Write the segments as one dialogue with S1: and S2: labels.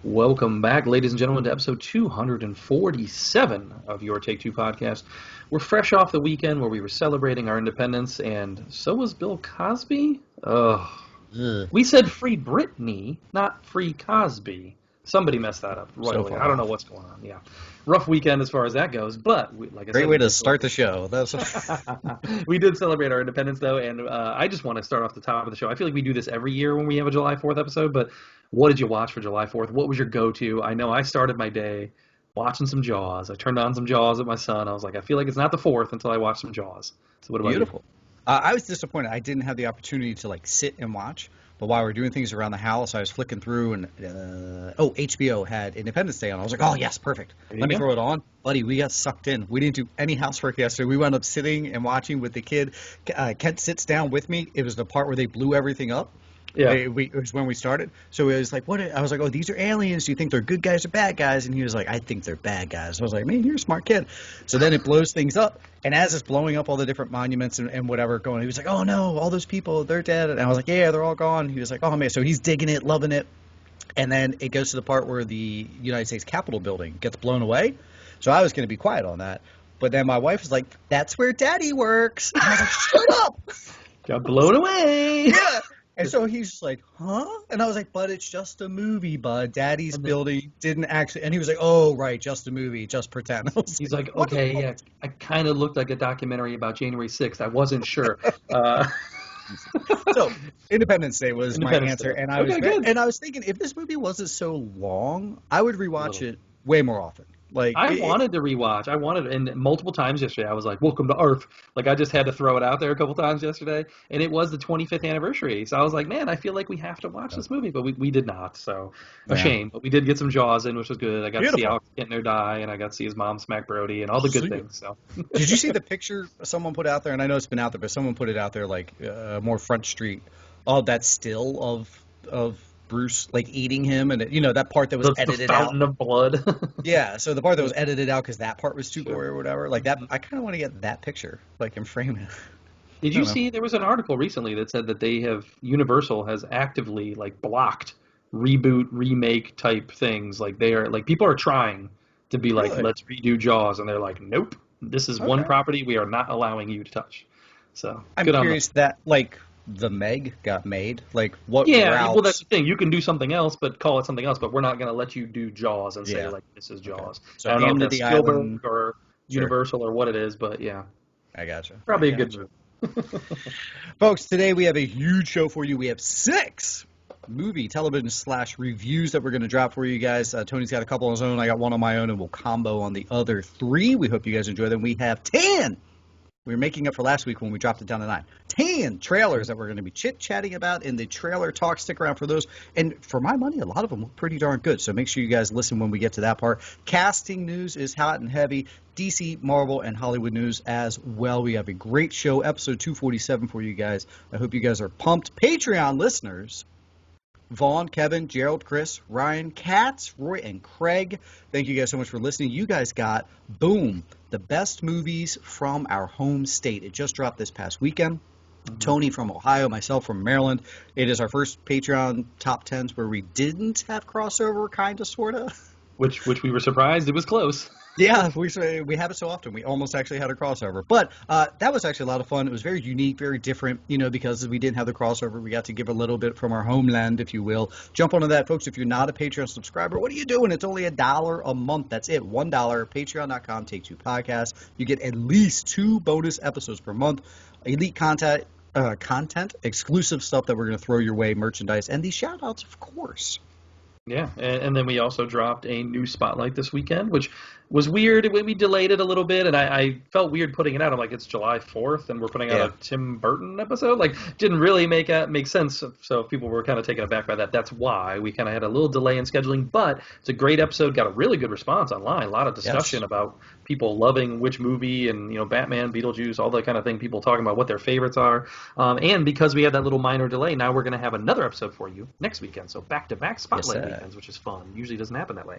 S1: Welcome back, ladies and gentlemen, to episode 247 of your Take Two podcast. We're fresh off the weekend where we were celebrating our independence, and so was Bill Cosby. Ugh. We said free Britney, not free Cosby. Somebody messed that up royally. I don't know what's going on. Yeah, rough weekend as far as that goes. But like I said,
S2: great way to start the show.
S1: We did celebrate our independence though, and I just want to start off the top of the show. I feel like we do this every year when we have a July 4th episode. But what did you watch for July 4th? What was your go-to? I know I started my day watching some Jaws. I turned on some Jaws with my son. I was like, I feel like it's not the 4th until I watch some Jaws. So what about
S2: Beautiful. I was disappointed. I didn't have the opportunity to sit and watch. But while we were doing things around the house, I was flicking through, and HBO had Independence Day on. I was like, oh, yes, perfect. Let me throw it on. Buddy, we got sucked in. We didn't do any housework yesterday. We wound up sitting and watching with the kid. Kent sits down with me. It was the part where they blew everything up.
S1: Yeah.
S2: It was when we started. So it was like, what? I was like, oh, these are aliens. Do you think they're good guys or bad guys? And he was like, I think they're bad guys. I was like, man, you're a smart kid. So then it blows things up. And as it's blowing up all the different monuments and whatever going, he was like, oh, no, all those people, they're dead. And I was like, yeah, they're all gone. He was like, oh, man. So he's digging it, loving it. And then it goes to the part where the United States Capitol building gets blown away. So I was going to be quiet on that. But then my wife was like, that's where Daddy works. And I was like, shut up.
S1: Got blown away.
S2: Yeah. And so he's just like, huh? And I was like, but it's just a movie, bud. Daddy's building didn't actually. And he was like, oh, right, just a movie, just pretend.
S1: He's like, okay, yeah, I kind of looked like a documentary about January 6th. I wasn't sure.
S2: So Independence Day was my answer.
S1: Day.
S2: And I was thinking, if this movie wasn't so long, I would rewatch it way more often.
S1: I wanted to rewatch. And multiple times yesterday, I was like, welcome to Earth. Like, I just had to throw it out there a couple times yesterday. And it was the 25th anniversary. So I was like, man, I feel like we have to watch this movie. But we did not. So a shame. But we did get some Jaws in, which was good. I got to see Alex Kintner die, and I got to see his mom smack Brody, and all the good things. So
S2: Did you see the picture someone put out there? And I know it's been out there, but someone put it out there, more Front Street. Oh, that still of Bruce eating him, and that part that was edited out.
S1: The fountain of blood.
S2: Yeah, so the part that was edited out because that part was too gory or whatever. That I kind of want to get that picture, and frame it.
S1: Did you see there was an article recently that said that Universal has actively blocked reboot, remake type things. They are people are trying to be really? Let's redo Jaws, and they're like, nope, this is one property we are not allowing you to touch. So
S2: I'm curious that the Meg got made. What?
S1: Yeah, well, that's the thing. You can do something else, but call it something else. But we're not going to let you do Jaws and say this is Jaws. Okay.
S2: So
S1: I don't know if
S2: that's
S1: Spielberg or Universal or what it is, but yeah,
S2: I gotcha.
S1: Probably a good move.
S2: Folks, today we have a huge show for you. We have 6 movie, television / reviews that we're going to drop for you guys. Tony's got a couple on his own. I got one on my own, and we'll combo on the other 3. We hope you guys enjoy them. We have 10. We were making up for last week when we dropped it down to 9. 10 trailers that we're going to be chit-chatting about in the trailer talk. Stick around for those. And for my money, a lot of them look pretty darn good. So make sure you guys listen when we get to that part. Casting news is hot and heavy. DC, Marvel, and Hollywood news as well. We have a great show, episode 247 for you guys. I hope you guys are pumped. Patreon listeners, Vaughn, Kevin, Gerald, Chris, Ryan, Katz, Roy, and Craig. Thank you guys so much for listening. You guys got, boom, the best movies from our home state. It just dropped this past weekend. Mm-hmm. Tony from Ohio, myself from Maryland. It is our first Patreon top 10s where we didn't have crossover, kind of, sort of.
S1: Which we were surprised. It was close.
S2: Yeah, we have it so often. We almost actually had a crossover. But that was actually a lot of fun. It was very unique, very different, because we didn't have the crossover. We got to give a little bit from our homeland, if you will. Jump onto that, folks. If you're not a Patreon subscriber, what are you doing? It's only $1 a month. That's it, $1. Patreon.com, Take Two Podcast. You get at least 2 bonus episodes per month, elite content, exclusive stuff that we're going to throw your way, merchandise, and these shout-outs, of course.
S1: Yeah, and then we also dropped a new spotlight this weekend, which was weird. We delayed it a little bit, and I felt weird putting it out. I'm like, it's July 4th, and we're putting out a Tim Burton episode. Didn't really make sense. So people were kind of taken aback by that. That's why we kind of had a little delay in scheduling. But it's a great episode. Got a really good response online. A lot of discussion about people loving which movie, and Batman, Beetlejuice, all that kind of thing. People talking about what their favorites are. And because we had that little minor delay, now we're going to have another episode for you next weekend. So back-to-back spotlight weekends, which is fun. Usually doesn't happen that way.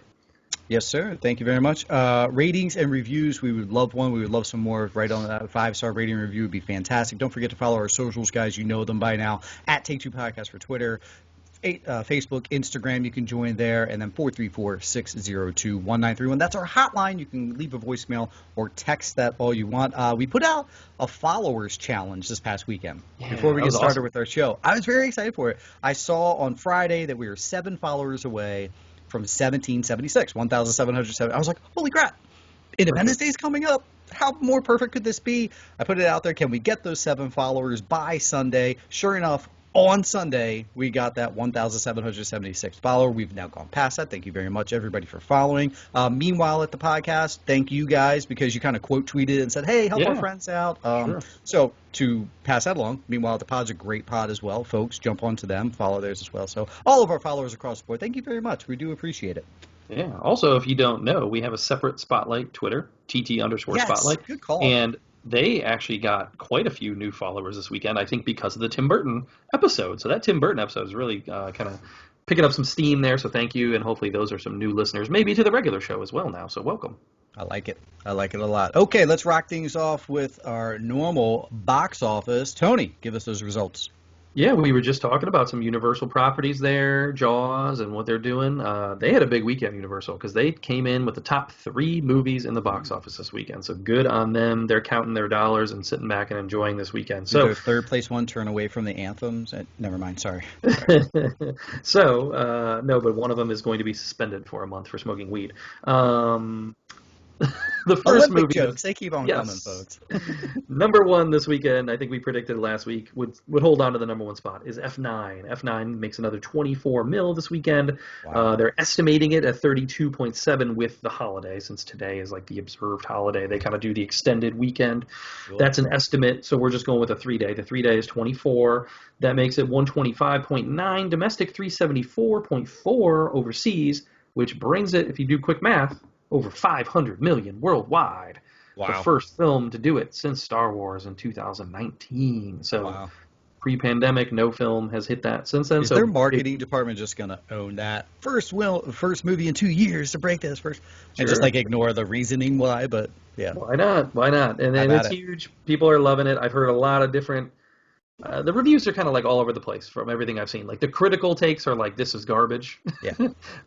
S2: Yes, sir. Thank you very much. Ratings and reviews, we would love one. We would love some more. Right on that 5-star rating review would be fantastic. Don't forget to follow our socials, guys. You know them by now. At Take Two Podcast for Twitter, Facebook, Instagram, you can join there, and then 434-602-1931. That's our hotline. You can leave a voicemail or text that all you want. We put out a followers challenge this past weekend before we get started
S1: awesome.
S2: with our show. I was very excited for it. I saw on Friday that we were 7 followers away from 1776, 1,707. I was like, holy crap, Independence Day is coming up. How more perfect could this be? I put it out there. Can we get those 7 followers by Sunday? Sure enough, on Sunday, we got that 1,776 follower. We've now gone past that. Thank you very much, everybody, for following. Meanwhile, at the podcast, thank you guys because you kind of quote tweeted and said, hey, help our friends out.
S1: Sure.
S2: So to pass that along, Meanwhile, the pod's a great pod as well. Folks, jump onto them, follow theirs as well. So all of our followers across the board, thank you very much. We do appreciate it.
S1: Yeah. Also, if you don't know, we have a separate Spotlight Twitter, TT_Spotlight.
S2: Good call.
S1: And they actually got quite a few new followers this weekend, I think because of the Tim Burton episode. So that Tim Burton episode is really kind of picking up some steam there. So thank you. And hopefully those are some new listeners, maybe to the regular show as well now. So welcome.
S2: I like it. I like it a lot. Okay, let's rock things off with our normal box office. Tony, give us those results.
S1: Yeah, we were just talking about some Universal properties there, Jaws, and what they're doing. They had a big weekend, Universal, because they came in with the top 3 movies in the box office this weekend. So good on them. They're counting their dollars and sitting back and enjoying this weekend. So
S2: their third place one turn away from the anthems. Never mind. Sorry.
S1: So no, but one of them is going to be suspended for a month for smoking weed. The first
S2: Olympic
S1: movie
S2: jokes, they keep on coming, folks.
S1: Number 1 this weekend, I think we predicted last week, would hold on to the number 1 spot, is F9. F9 makes another 24 mil this weekend.
S2: Wow.
S1: They're estimating it at 32.7 with the holiday, since today is like the observed holiday. They kind of do the extended weekend. Cool. That's an estimate, so we're just going with a 3-day. The 3-day is 24. That makes it 125.9 domestic, 374.4 overseas, which brings it, if you do quick math, over 500 million worldwide.
S2: Wow.
S1: The first film to do it since Star Wars in 2019. So pre-pandemic, no film has hit that since then.
S2: Is their marketing department just going to own that? First movie in 2 years to break this first. And just like ignore the reasoning why, but yeah.
S1: Why not? Why not? And it's huge. People are loving it. I've heard a lot of different... the reviews are kind of like all over the place from everything I've seen. Like the critical takes are like, this is garbage.
S2: Yeah.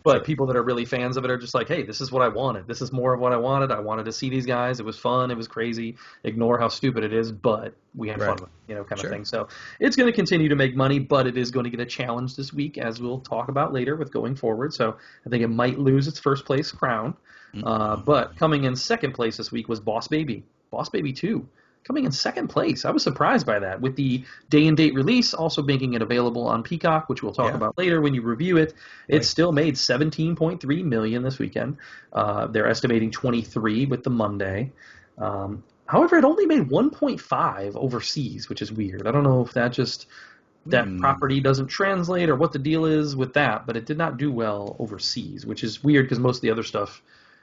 S1: But people that are really fans of it are just like, hey, this is what I wanted. This is more of what I wanted. I wanted to see these guys. It was fun. It was crazy. Ignore how stupid it is, but we had fun with it, kind of thing. So it's going to continue to make money, but it is going to get a challenge this week, as we'll talk about later with going forward. So I think it might lose its first place crown. But coming in second place this week was Boss Baby. Boss Baby 2. Coming in second place. I was surprised by that. With the day-and-date release also making it available on Peacock, which we'll talk about later when you review it, it still made $17.3 million this weekend. They're estimating 23 with the Monday. However, it only made 1.5 overseas, which is weird. I don't know if that property doesn't translate or what the deal is with that, but it did not do well overseas, which is weird because most of the other stuff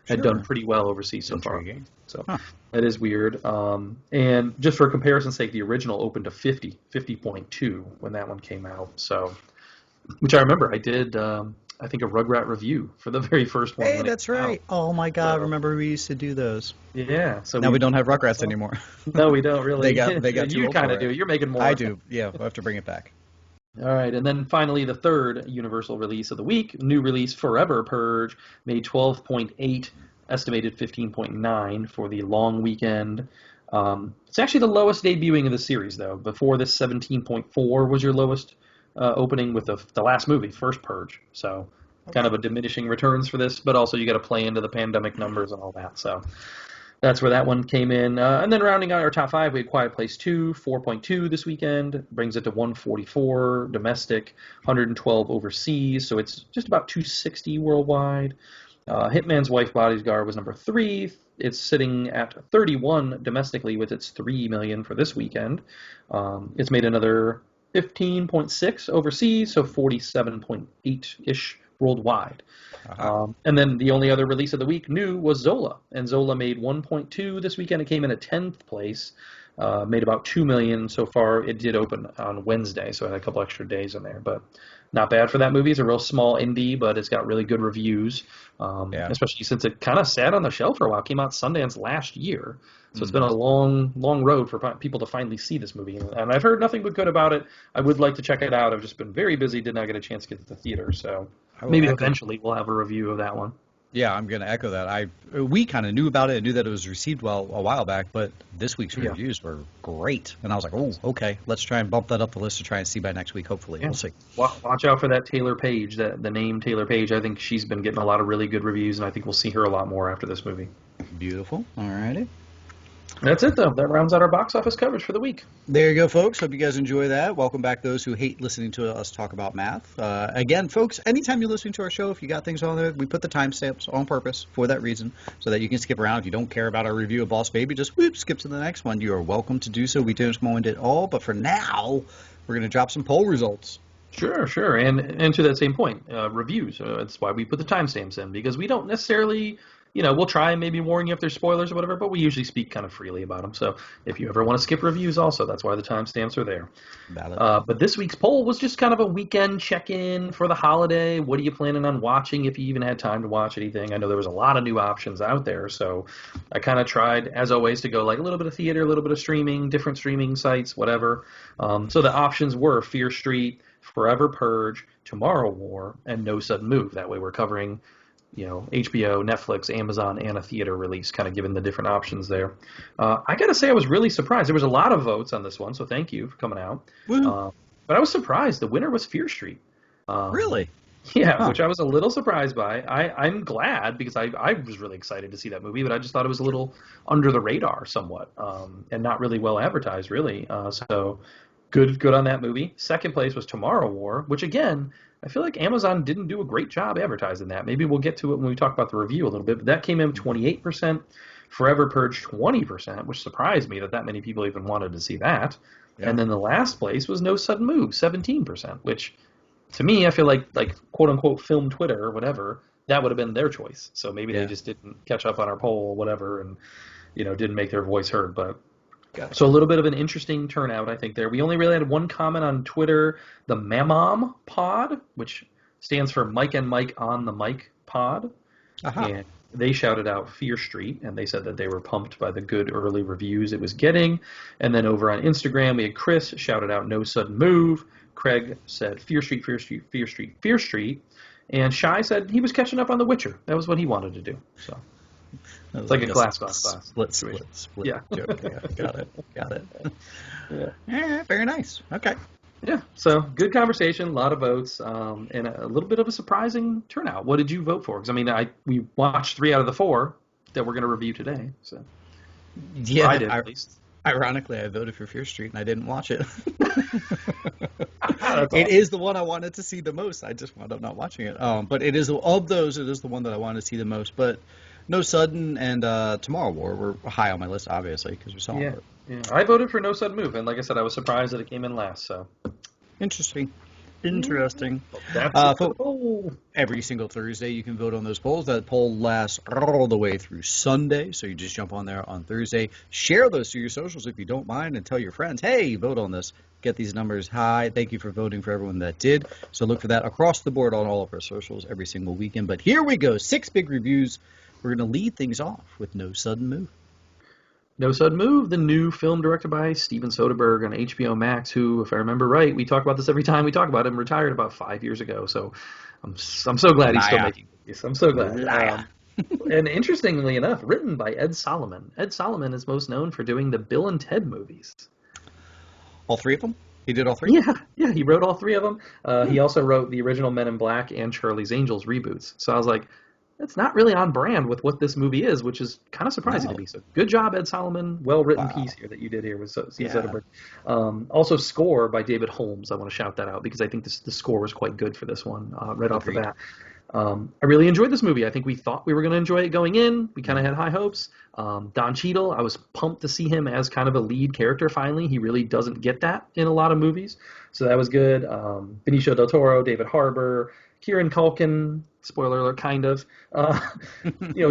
S1: had done pretty well overseas so far. So that is weird. And just for comparison's sake, the original opened to 50.2 when that one came out. So, which I remember I did, I think, a Rugrat review for the very first one.
S2: Hey, that's right. Oh my God, remember we used to do those.
S1: Yeah. So
S2: now we don't have Rugrats anymore.
S1: No, we don't really.
S2: they got
S1: you kind of do. You're making more.
S2: I do. Yeah, we'll have to bring it back.
S1: All right, and then finally the third Universal release of the week, new release Forever Purge, made 12.8, estimated 15.9 for the long weekend. It's actually the lowest debuting of the series, though. Before this, 17.4 was your lowest opening with the last movie, First Purge. So kind of a diminishing returns for this, but also you got to play into the pandemic numbers and all that. So that's where that one came in. And then rounding out our top 5, we had Quiet Place 2, 4.2 this weekend. Brings it to 144 domestic, 112 overseas. So it's just about 260 worldwide. Hitman's Wife Bodyguard was number 3. It's sitting at 31 domestically with its $3 million for this weekend. It's made another 15.6 overseas, so 47.8-ish worldwide.
S2: Uh-huh.
S1: And then the only other release of the week new was Zola, and Zola made 1.2 this weekend. It came in at 10th place, made about 2 million so far. It did open on Wednesday, so it had a couple extra days in there, but not bad for that movie. It's a real small indie, but it's got really good reviews,
S2: Yeah.
S1: especially since it kind of sat on the shelf for a while. It came out Sundance last year, so it's been
S2: Mm-hmm.
S1: a long road for people to finally see this movie, and I've heard nothing but good about it. I would like to check it out. I've just been very busy, did not get a chance to get to the theater, so
S2: I will
S1: maybe
S2: echo.
S1: eventually we'll have a review of that one.
S2: Yeah, I'm going to echo that. We kind of knew about it and knew that it was received well a while back, but this week's
S1: Yeah.
S2: reviews were great, and I was like, oh, okay, let's try and bump that up the list to try and see by next week. Hopefully,
S1: Yeah.
S2: we'll see.
S1: Watch out for that Taylor Page, the name Taylor Page. I think she's been getting a lot of really good reviews, and I think we'll see her a lot more after this movie.
S2: Beautiful. All righty.
S1: That's it, though. That rounds out our box office coverage for the week.
S2: There you go, folks. Hope you guys enjoy that. Welcome back, those who hate listening to us talk about math. Again, folks, anytime you're listening to our show, if you got things on there, we put the timestamps on purpose for that reason, so that you can skip around. If you don't care about our review of Boss Baby, just skip to the next one. You are welcome to do so. We don't mind it all, but for now, we're going to drop some poll results.
S1: Sure. And to that same point, reviews. That's why we put the timestamps in, because we don't necessarily, we'll try and maybe warn you if there's spoilers or whatever, but we usually speak kind of freely about them. So if you ever want to skip reviews also, that's why the timestamps are there. But this week's poll was just kind of a weekend check-in for the holiday. What are you planning on watching, if you even had time to watch anything? I know there was a lot of new options out there, so I kind of tried, as always, to go like a little bit of theater, a little bit of streaming, different streaming sites, whatever. So the options were Fear Street, Forever Purge, Tomorrow War, and No Sudden Move. That way we're covering, HBO, Netflix, Amazon, and a theater release, kind of given the different options there. I got to say I was really surprised. There was a lot of votes on this one, so thank you for coming out. But I was surprised. The winner was Fear Street.
S2: Really?
S1: Yeah,
S2: Huh.
S1: which I was a little surprised by. I'm glad, because I was really excited to see that movie, but I just thought it was a little under the radar somewhat, and not really well advertised, really. So good on that movie. Second place was Tomorrow War, which again, I feel like Amazon didn't do a great job advertising that. Maybe we'll get to it when we talk about the review a little bit, but that came in 28%, Forever Purge 20%, which surprised me that many people even wanted to see that.
S2: Yeah.
S1: And then the last place was No Sudden Move, 17%, which to me, I feel like quote unquote film Twitter or whatever, that would have been their choice. So maybe they just didn't catch up on our poll or whatever, and didn't make their voice heard. But so a little bit of an interesting turnout, I think, there. We only really had one comment on Twitter, the Mamam Pod, which stands for Mike and Mike on the Mic Pod.
S2: Uh-huh.
S1: And they shouted out Fear Street, and they said that they were pumped by the good early reviews it was getting. And then over on Instagram, we had Chris shouted out No Sudden Move. Craig said Fear Street, Fear Street, Fear Street, Fear Street. And Shai said he was catching up on The Witcher. That was what he wanted to do. So it's like a class.
S2: Split.
S1: Yeah.
S2: Joke. Yeah, got it.
S1: Yeah.
S2: Very nice. Okay.
S1: Yeah, so good conversation, a lot of votes, and a little bit of a surprising turnout. What did you vote for? Because we watched 3 out of the 4 that we're going to review today. So
S2: yeah,
S1: I did at least.
S2: Ironically, I voted for Fear Street and I didn't watch it.
S1: That's
S2: It is the one I wanted to see the most. I just wound up not watching it. But it is of those, it is the one that I wanted to see the most. But No Sudden and Tomorrow War were high on my list, obviously, because we saw it.
S1: Yeah, I voted for No Sudden Move, and like I said, I was surprised that it came in last. So
S2: Interesting.
S1: That's
S2: Every single Thursday you can vote on those polls. That poll lasts all the way through Sunday, so you just jump on there on Thursday. Share those to your socials if you don't mind, and tell your friends, hey, vote on this. Get these numbers high. Thank you for voting for everyone that did. So look for that across the board on all of our socials every single weekend. But here we go. 6 big reviews. We're going to lead things off with No Sudden Move.
S1: No Sudden Move, the new film directed by Steven Soderbergh on HBO Max, who, if I remember right, we talk about this every time we talk about him, retired about 5 years ago. So I'm so glad he's still making movies. I'm so glad. And interestingly enough, written by Ed Solomon. Ed Solomon is most known for doing the Bill and Ted movies.
S2: All 3 of them? He did all 3?
S1: Yeah, he wrote all 3 of them. He also wrote the original Men in Black and Charlie's Angels reboots. So I was like, that's not really on brand with what this movie is, which is kind of surprising to me. So good job, Ed Solomon. Well-written piece here that you did here with Steven Soderbergh. Also, score by David Holmes. I want to shout that out because I think the score was quite good for this one right off the bat. I really enjoyed this movie. I think we thought we were going to enjoy it going in. We kind of had high hopes. Don Cheadle, I was pumped to see him as kind of a lead character finally. He really doesn't get that in a lot of movies. So that was good. Benicio del Toro, David Harbour, Kieran Culkin, spoiler alert, kind of.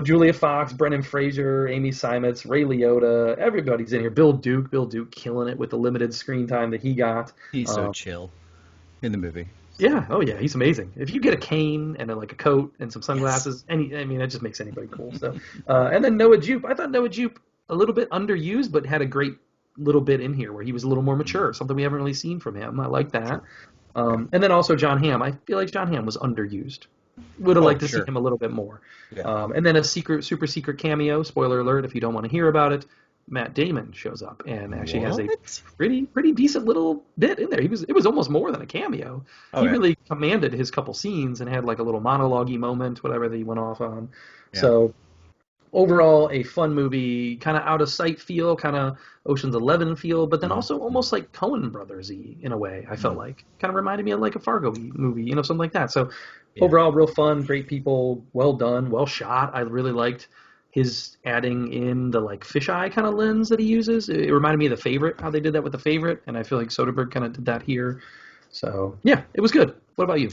S1: Julia Fox, Brendan Fraser, Amy Simons, Ray Liotta, everybody's in here. Bill Duke killing it with the limited screen time that he got.
S2: He's so chill in the movie.
S1: Yeah, oh yeah, he's amazing. If you get a cane and like a coat and some sunglasses,
S2: Yes.
S1: that just makes anybody cool. So, and then Noah Jupe. I thought Noah Jupe a little bit underused, but had a great little bit in here where he was a little more mature, something we haven't really seen from him. I like that. And then also John Hamm. I feel like John Hamm was underused. Would have liked to see him a little bit more.
S2: Yeah.
S1: And then a super secret cameo. Spoiler alert! If you don't want to hear about it, Matt Damon shows up and actually has a pretty decent little bit in there. It was almost more than a cameo. He really commanded his couple scenes and had like a little monologue-y moment, whatever that he went off on. Yeah. So overall, a fun movie, kind of out of sight feel, kind of Ocean's 11 feel, but then also almost like Coen Brothers-y in a way. I felt like kind of reminded me of like a Fargo-y movie, something like that. So overall, real fun, great people, well done, well shot. I really liked his adding in the like fisheye kind of lens that he uses. It reminded me of The Favorite, how they did that with The Favorite, and I feel like Soderbergh kind of did that here. So yeah, it was good. What about you?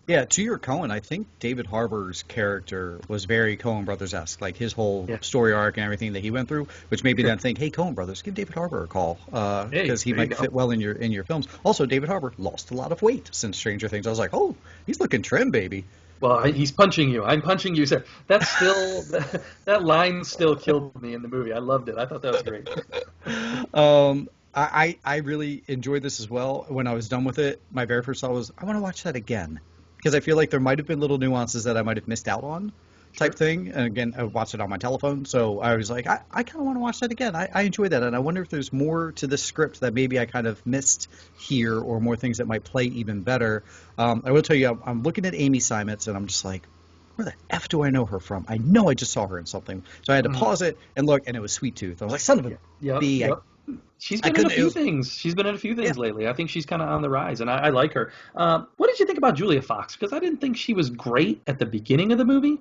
S2: Yeah, to your Coen, I think David Harbour's character was very Coen Brothers-esque, like his whole story arc and everything that he went through, which made me then think, hey, Coen Brothers, give David Harbour a call, because he might fit well in your films. Also, David Harbour lost a lot of weight since Stranger Things. I was like, oh, he's looking trim, baby.
S1: Well, he's punching you. I'm punching you. That's still that line still killed me in the movie. I loved it. I thought that was great.
S2: I really enjoyed this as well. When I was done with it, my very first thought was, I want to watch that again, because I feel like there might have been little nuances that I might have missed out on, type thing. And again, I watched it on my telephone, so I was like, I kind of want to watch that again. I enjoyed that, and I wonder if there's more to this script that maybe I kind of missed here, or more things that might play even better. I will tell you, I'm looking at Amy Simons, and I'm just like, where the F do I know her from? I know I just saw her in something. So I had to pause it and look, and it was Sweet Tooth. I was like, son of a B.
S1: She's been in a few things. She's been in a few things lately. I think she's kind of on the rise, and I like her. What did you think about Julia Fox? Because I didn't think she was great at the beginning of the movie.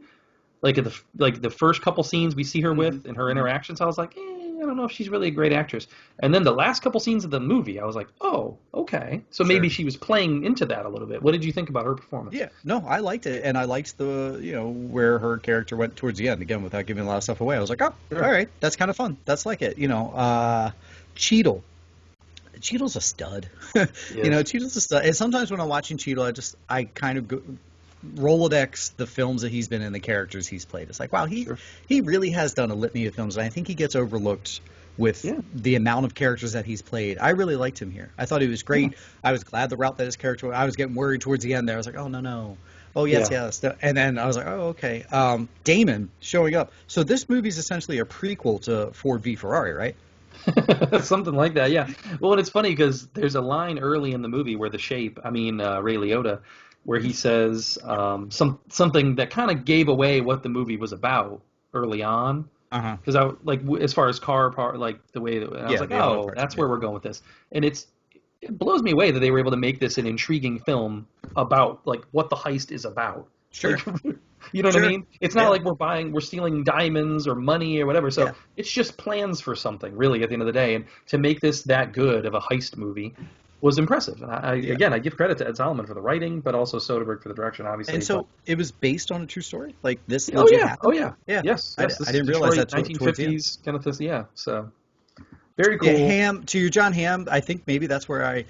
S1: Like the first couple scenes we see her with and her interactions, I was like, I don't know if she's really a great actress. And then the last couple scenes of the movie, I was like, oh, okay. So maybe she was playing into that a little bit. What did you think about her performance?
S2: Yeah, no, I liked it, and I liked the where her character went towards the end. Again, without giving a lot of stuff away, I was like, oh, all right, that's kind of fun. That's like it. Cheadle. Cheadle's a stud. Cheadle's a stud. And sometimes when I'm watching Cheadle, I kind of go Rolodex the films that he's been in, the characters he's played. It's like, wow, he really has done a litany of films, and I think he gets overlooked with the amount of characters that he's played. I really liked him here. I thought he was great. I was glad the route that his character went. I was getting worried towards the end there. I was like, oh, no. Oh, yes. And then I was like, oh, okay. Damon showing up. So this movie is essentially a prequel to Ford v. Ferrari, right?
S1: Something like that, yeah. Well, and it's funny because there's a line early in the movie where Ray Liotta, where he says something that kind of gave away what the movie was about early on. Because I like as far as car part, like the way that I was like, oh, that's where we're going with this, and it blows me away that they were able to make this an intriguing film about like what the heist is about.
S2: Sure.
S1: Like, you know what I mean? It's not like we're stealing diamonds or money or whatever. So it's just plans for something, really, at the end of the day. And to make this that good of a heist movie was impressive. And I give credit to Ed Solomon for the writing, but also Soderbergh for the direction, obviously.
S2: And so it was based on a true story? Like this?
S1: Oh, yeah. Yes.
S2: I didn't realize that.
S1: 1950s kind of this, So very cool.
S2: Yeah, to your John Hamm, I think maybe that's where I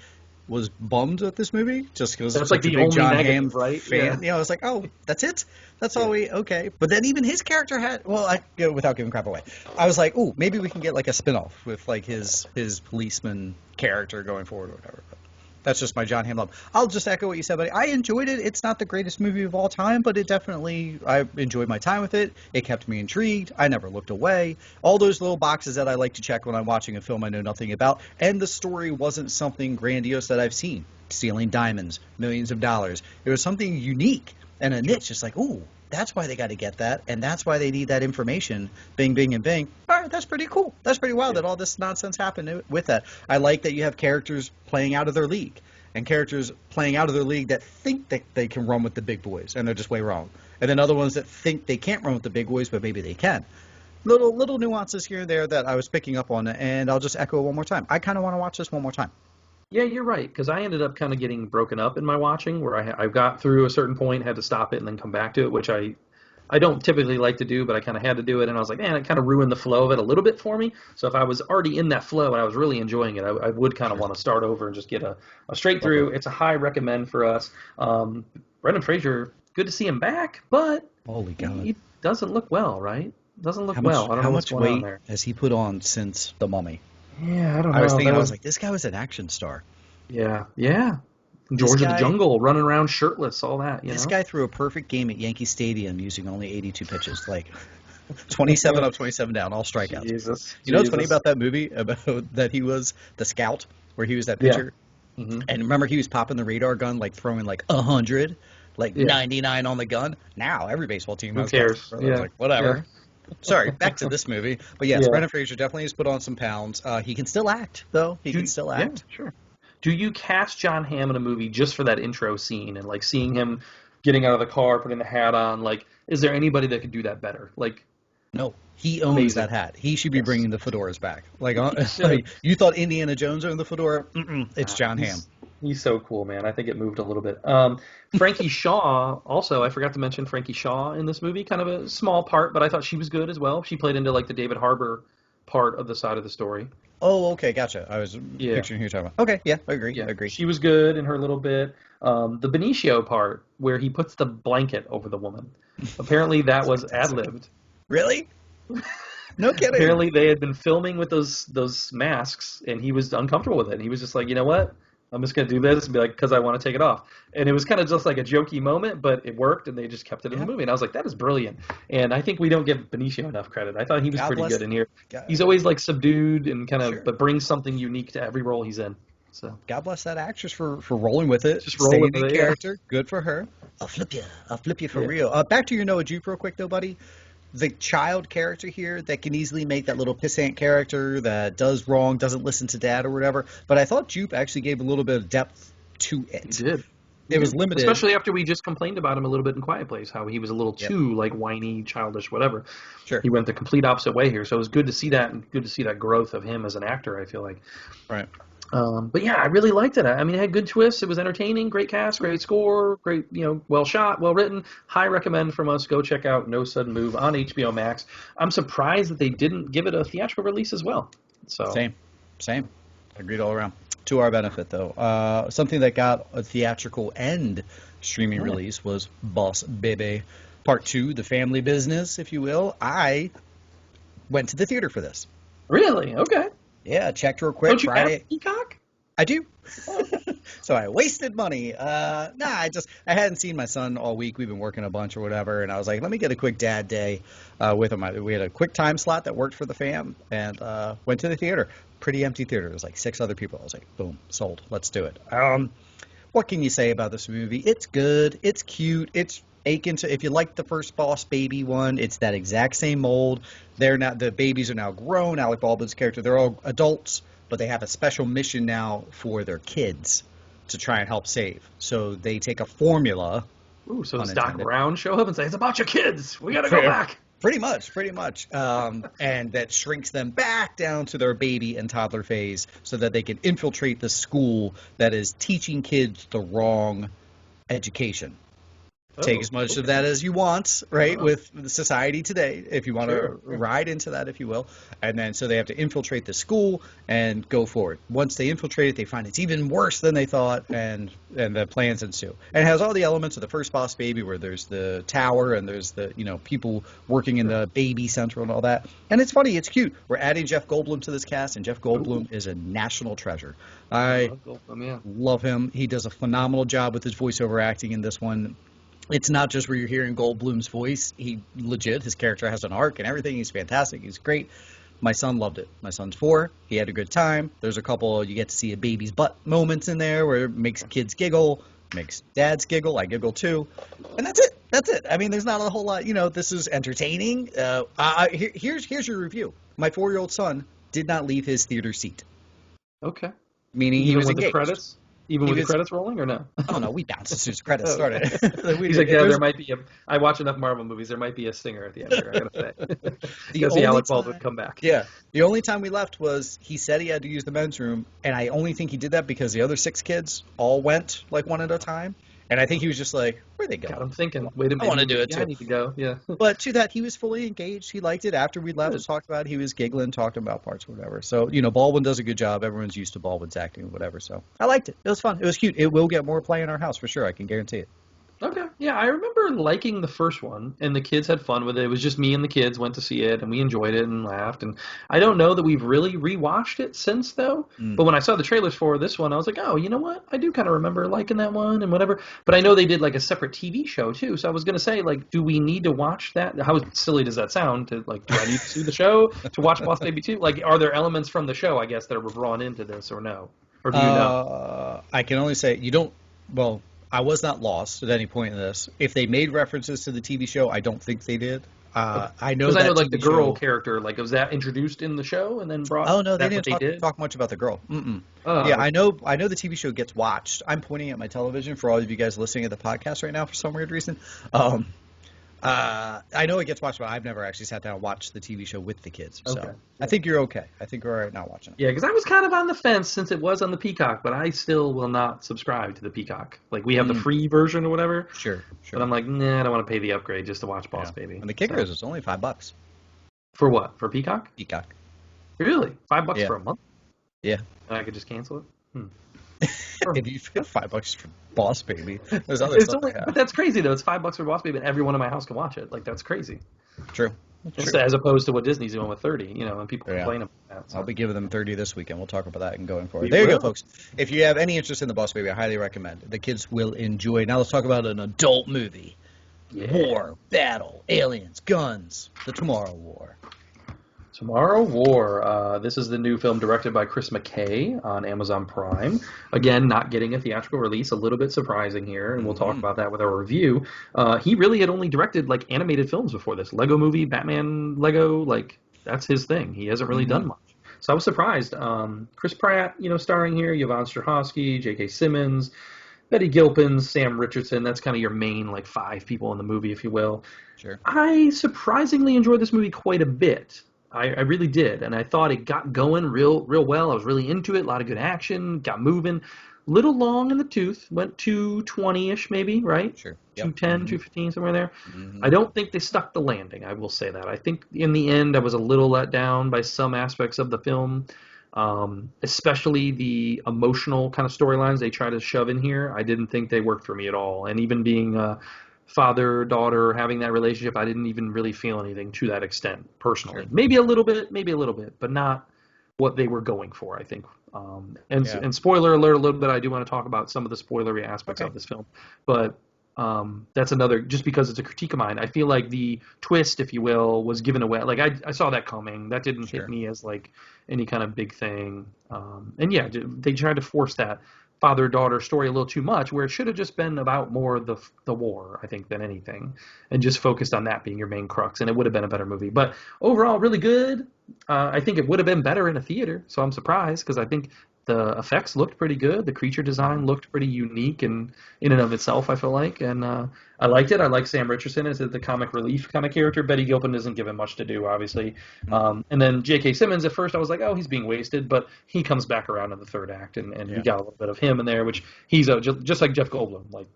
S2: was bummed at this movie, just because
S1: that's like the only
S2: John
S1: negative,
S2: Hamm
S1: right?
S2: fan. I was like, oh, that's it? That's all okay. But then even his character had, without giving crap away, I was like, ooh, maybe we can get like a spinoff with like his policeman character going forward or whatever. But that's just my John Hamm love. I'll just echo what you said, buddy. I enjoyed it. It's not the greatest movie of all time, but I enjoyed my time with it. It kept me intrigued. I never looked away. All those little boxes that I like to check when I'm watching a film I know nothing about. And the story wasn't something grandiose that I've seen. Stealing diamonds, millions of dollars. It was something unique and a niche. Just like, ooh, that's why they got to get that, and that's why they need that information. Bing, bing, and bing. All right, that's pretty cool. That's pretty wild that all this nonsense happened with that. I like that you have characters playing out of their league, and characters playing out of their league that think that they can run with the big boys, and they're just way wrong. And then other ones that think they can't run with the big boys, but maybe they can. Little nuances here and there that I was picking up on, and I'll just echo it one more time. I kind of want to watch this one more time.
S1: Yeah, you're right, because I ended up kind of getting broken up in my watching, where I got through a certain point, had to stop it, and then come back to it, which I don't typically like to do, but I kind of had to do it, and I was like, man, it kind of ruined the flow of it a little bit for me. So if I was already in that flow and I was really enjoying it, I would kind of
S2: Sure.
S1: want to start over and just get a straight
S2: Love it.
S1: through. It's a high recommend for us. Brendan Fraser, good to see him back, but
S2: Holy God.
S1: he doesn't look well, right? Doesn't look
S2: How much
S1: well. I don't
S2: how
S1: know what's
S2: much
S1: going on
S2: weight
S1: there.
S2: has he put on since The Mummy?
S1: Yeah, I don't
S2: I was
S1: know.
S2: thinking,
S1: That
S2: I was
S1: was
S2: like, this guy was an action star.
S1: yeah.
S2: This
S1: George of the
S2: guy
S1: Jungle, running around shirtless, all that, you
S2: this
S1: know?
S2: guy threw a perfect game at Yankee Stadium using only 82 pitches. Like 27 up, 27 down, all strikeouts.
S1: Jesus,
S2: You know what's funny
S1: Jesus.
S2: about that movie? About that he was the scout, where he was that
S1: Yeah.
S2: pitcher.
S1: Hmm.
S2: And remember, he was popping the radar gun, like throwing like 100, like
S1: Yeah.
S2: 99 on the gun. Now every baseball team
S1: Who
S2: has guns.
S1: cares?
S2: I was
S1: Yeah.
S2: like, whatever.
S1: Yeah.
S2: Sorry, back to this movie. But yes,
S1: Yeah.
S2: Brendan Fraser definitely has put on some pounds. He can still act, though. He can still
S1: Yeah,
S2: act.
S1: sure. Do you cast John Hamm in a movie just for that intro scene and like seeing him getting out of the car, putting the hat on? Like, is there anybody that could do that better? Like,
S2: No, he owns
S1: amazing.
S2: that hat. He should be
S1: Yes.
S2: bringing the fedoras back. Like,
S1: He should.
S2: like you thought Indiana Jones owned the fedora? Mm-mm, it's John Hamm.
S1: He's so cool, man. I think it moved a little bit. Frankie Shaw, also, I forgot to mention Frankie Shaw in this movie. Kind of a small part, but I thought she was good as well. She played into like the David Harbour part of the side of the story.
S2: Oh, okay, gotcha. I was
S1: Yeah.
S2: picturing who you're talking about. Okay, yeah, I agree.
S1: Yeah,
S2: I agree.
S1: she was good in her little bit. The Benicio part where he puts the blanket over the woman. Apparently that
S2: It's
S1: was
S2: fantastic.
S1: ad-libbed.
S2: Really? No kidding.
S1: Apparently they had been filming with those masks, and he was uncomfortable with it. And he was just like, you know what? I'm just gonna do this and be like, because I want to take it off. And it was kind of just like a jokey moment, but it worked, and they just kept it in the
S2: Yeah.
S1: movie. And I was like, that is brilliant. And I think we don't give Benicio enough credit. I thought he was
S2: God
S1: pretty
S2: bless.
S1: good in here.
S2: God,
S1: He's always like subdued and kind of,
S2: sure.
S1: but brings something unique to every role he's in. So
S2: God bless that actress for rolling with it,
S1: just
S2: staying
S1: rolling
S2: in
S1: with it. Yeah.
S2: character. Good for her. I'll flip you. I'll flip you for
S1: Yeah.
S2: real. Back to your Noah Jupe real quick, though, buddy. The child character here that can easily make that little pissant character that does wrong, doesn't listen to dad or whatever. But I thought Jupe actually gave a little bit of depth to
S1: He
S2: it.
S1: did.
S2: It was limited.
S1: Especially after we just complained about him a little bit in Quiet Place, how he was a little
S2: Yep.
S1: too like whiny, childish, whatever.
S2: Sure.
S1: He went the complete opposite way here, so it was good to see that, and good to see that growth of him as an actor. I feel like.
S2: Right.
S1: But yeah, I really liked it. I mean, it had good twists. It was entertaining. Great cast, great score, great, well shot, well written. High recommend from us. Go check out No Sudden Move on HBO Max. I'm surprised that they didn't give it a theatrical release as well. So
S2: Same. Agreed all around. To our benefit, though, something that got a theatrical and streaming release was Boss Baby Part 2, The Family Business, if you will. I went to the theater for this.
S1: Really? Okay.
S2: Yeah, checked real quick.
S1: Don't you
S2: Friday.
S1: have Peacock?
S2: I do. So I wasted money. I hadn't seen my son all week. We've been working a bunch or whatever, and I was like, let me get a quick dad day with him. We had a quick time slot that worked for the fam, and went to the theater. Pretty empty theater. There was like 6 other people. I was like, boom, sold. Let's do it. What can you say about this movie? It's good. It's cute. It's aching to. If you like the first Boss Baby one, it's that exact same mold. The babies are now grown. Alec Baldwin's character, they're all adults, but they have a special mission now for their kids to try and help save. So they take a formula.
S1: Ooh, so does Doc
S2: Unintended.
S1: Brown show up and say, it's about your kids. We got to go back.
S2: Pretty much. And that shrinks them back down to their baby and toddler phase so that they can infiltrate the school that is teaching kids the wrong education. Take as much of that as you want, right, with the society today, if you want to ride into that, if you will. And then so they have to infiltrate the school and go forward. Once they infiltrate it, they find it's even worse than they thought, and the plans ensue. And it has all the elements of the first Boss Baby, where there's the tower and there's the people working in the baby central and all that. And it's funny, it's cute. We're adding Jeff Goldblum to this cast, and Jeff Goldblum is a national treasure. I love him. He does a phenomenal job with his voiceover acting in this one. It's not just where you're hearing Goldblum's voice. His character has an arc and everything. He's fantastic. He's great. My son loved it. My son's 4. He had a good time. There's a couple, you get to see a baby's butt moments in there where it makes kids giggle, makes dads giggle. I giggle too. And that's it. I mean, there's not a whole lot. This is entertaining. Here's your review. My 4-year-old son did not leave his theater seat.
S1: Okay.
S2: Meaning he was
S1: with the
S2: engaged.
S1: credits? Even with the credits rolling, or no?
S2: Oh no, we bounced as soon as the credits
S1: Oh,
S2: started.
S1: He's like, yeah, there might be a. I watch enough Marvel movies. There might be a stinger at the end here. I gotta say.
S2: The
S1: Gotta see
S2: only
S1: Alec Baldwin
S2: time,
S1: come back.
S2: yeah, the only time we left was he said he had to use the men's room, and I only think he did that because the other 6 kids all went like one at a time, and I think he was just like, "Where they go?"
S1: God, I'm thinking. Wait a minute.
S2: I want to do it
S1: I
S2: too.
S1: need to go. Yeah.
S2: But to that, he was fully engaged. He liked it. After we left,
S1: Good.
S2: talked about it, he was giggling, talking about parts, whatever. So, Baldwin does a good job. Everyone's used to Baldwin's acting, whatever. So I liked it. It was fun. It was cute. It will get more play in our house for sure. I can guarantee it.
S1: Okay. Yeah, I remember liking the first one, and the kids had fun with it. It was just me and the kids went to see it, and we enjoyed it and laughed. And I don't know that we've really rewatched it since, though. But when I saw the trailers for this one, I was like, oh, you know what? I do kind of remember liking that one and whatever. But I know they did like a separate TV show too. So I was gonna say, like, do we need to watch that? How silly does that sound? To like, do I need to see the show to watch Boss Baby 2? Like, are there elements from the show, I guess, that were brought into this, or no? Or do you know?
S2: I can only say you don't. Well, I was not lost at any point in this. If they made references to the TV show, I don't think they did. I know
S1: Because I know, like,
S2: TV
S1: the girl
S2: show,
S1: character, like, was that introduced in the show and then brought?
S2: Oh no, they
S1: That's
S2: didn't
S1: what
S2: talk much about the girl. Mm-mm.
S1: Oh,
S2: Yeah, I know the TV show gets watched. I'm pointing at my television for all of you guys listening at the podcast right now for some weird reason. I know it gets watched, but I've never actually sat down and watched the TV show with the kids. So
S1: Okay.
S2: I think you're okay. I think you're all right not watching it.
S1: Yeah, because I was kind of on the fence since it was on the Peacock, but I still will not subscribe to the Peacock. Like, we have the free version or whatever.
S2: Sure.
S1: But I'm like, nah, I don't want to pay the upgrade just to watch Boss Baby.
S2: And the kicker is it's only $5.
S1: For what? For Peacock?
S2: Peacock.
S1: Really? $5
S2: Yeah.
S1: for a month?
S2: Yeah.
S1: And I could just cancel it?
S2: If you pay $5 for Boss Baby, there's other
S1: It's
S2: stuff.
S1: only, but that's crazy, though. It's $5 for Boss Baby, and everyone in my house can watch it. Like, that's crazy.
S2: True.
S1: As opposed to what Disney's doing with 30, and people complain about that. So.
S2: I'll be giving them 30 this weekend. We'll talk about that and going forward.
S1: We
S2: There you go,
S1: will.
S2: folks. If you have any interest in the Boss Baby, I highly recommend it. The kids will enjoy. Now let's talk about an adult movie.
S1: Yeah.
S2: War, battle, aliens, guns, the Tomorrow War.
S1: Tomorrow War. This is the new film directed by Chris McKay on Amazon Prime. Again, not getting a theatrical release. A little bit surprising here, and we'll talk about that with our review. He really had only directed like animated films before this. Lego Movie, Batman, Lego, like that's his thing. He hasn't really done much. So I was surprised. Chris Pratt, starring here. Yvonne Strahovski, J.K. Simmons, Betty Gilpin, Sam Richardson. That's kind of your main like 5 people in the movie, if you will.
S2: Sure.
S1: I surprisingly enjoyed this movie quite a bit. I really did, and I thought it got going real well. I was really into it. A lot of good action, got moving. Little long in the tooth, went 220-ish maybe, right?
S2: Sure.
S1: 210, 215, somewhere there. I don't think they stuck the landing, I will say that. I think in the end I was a little let down by some aspects of the film, especially the emotional kind of storylines they try to shove in here. I didn't think they worked for me at all, and even being father-daughter, having that relationship, I didn't even really feel anything to that extent, personally. Sure. Maybe a little bit, but not what they were going for, I think. And spoiler alert a little bit, I do want to talk about some of the spoilery aspects of this film. But that's another, just because it's a critique of mine, I feel like the twist, if you will, was given away. Like, I saw that coming. That didn't hit me as, like, any kind of big thing. And, yeah, they tried to force that father-daughter story a little too much, where it should have just been about more the war, I think, than anything, and just focused on that being your main crux, and it would have been a better movie. But overall, really good. I think it would have been better in a theater, so I'm surprised, because I think the effects looked pretty good. The creature design looked pretty unique in and of itself, I feel like, and I liked it. I like Sam Richardson as the comic relief kind of character. Betty Gilpin isn't given much to do, obviously. And then J.K. Simmons, at first I was like, oh, he's being wasted, but he comes back around in the third act, and we got a little bit of him in there, which he's just like Jeff Goldblum. Like,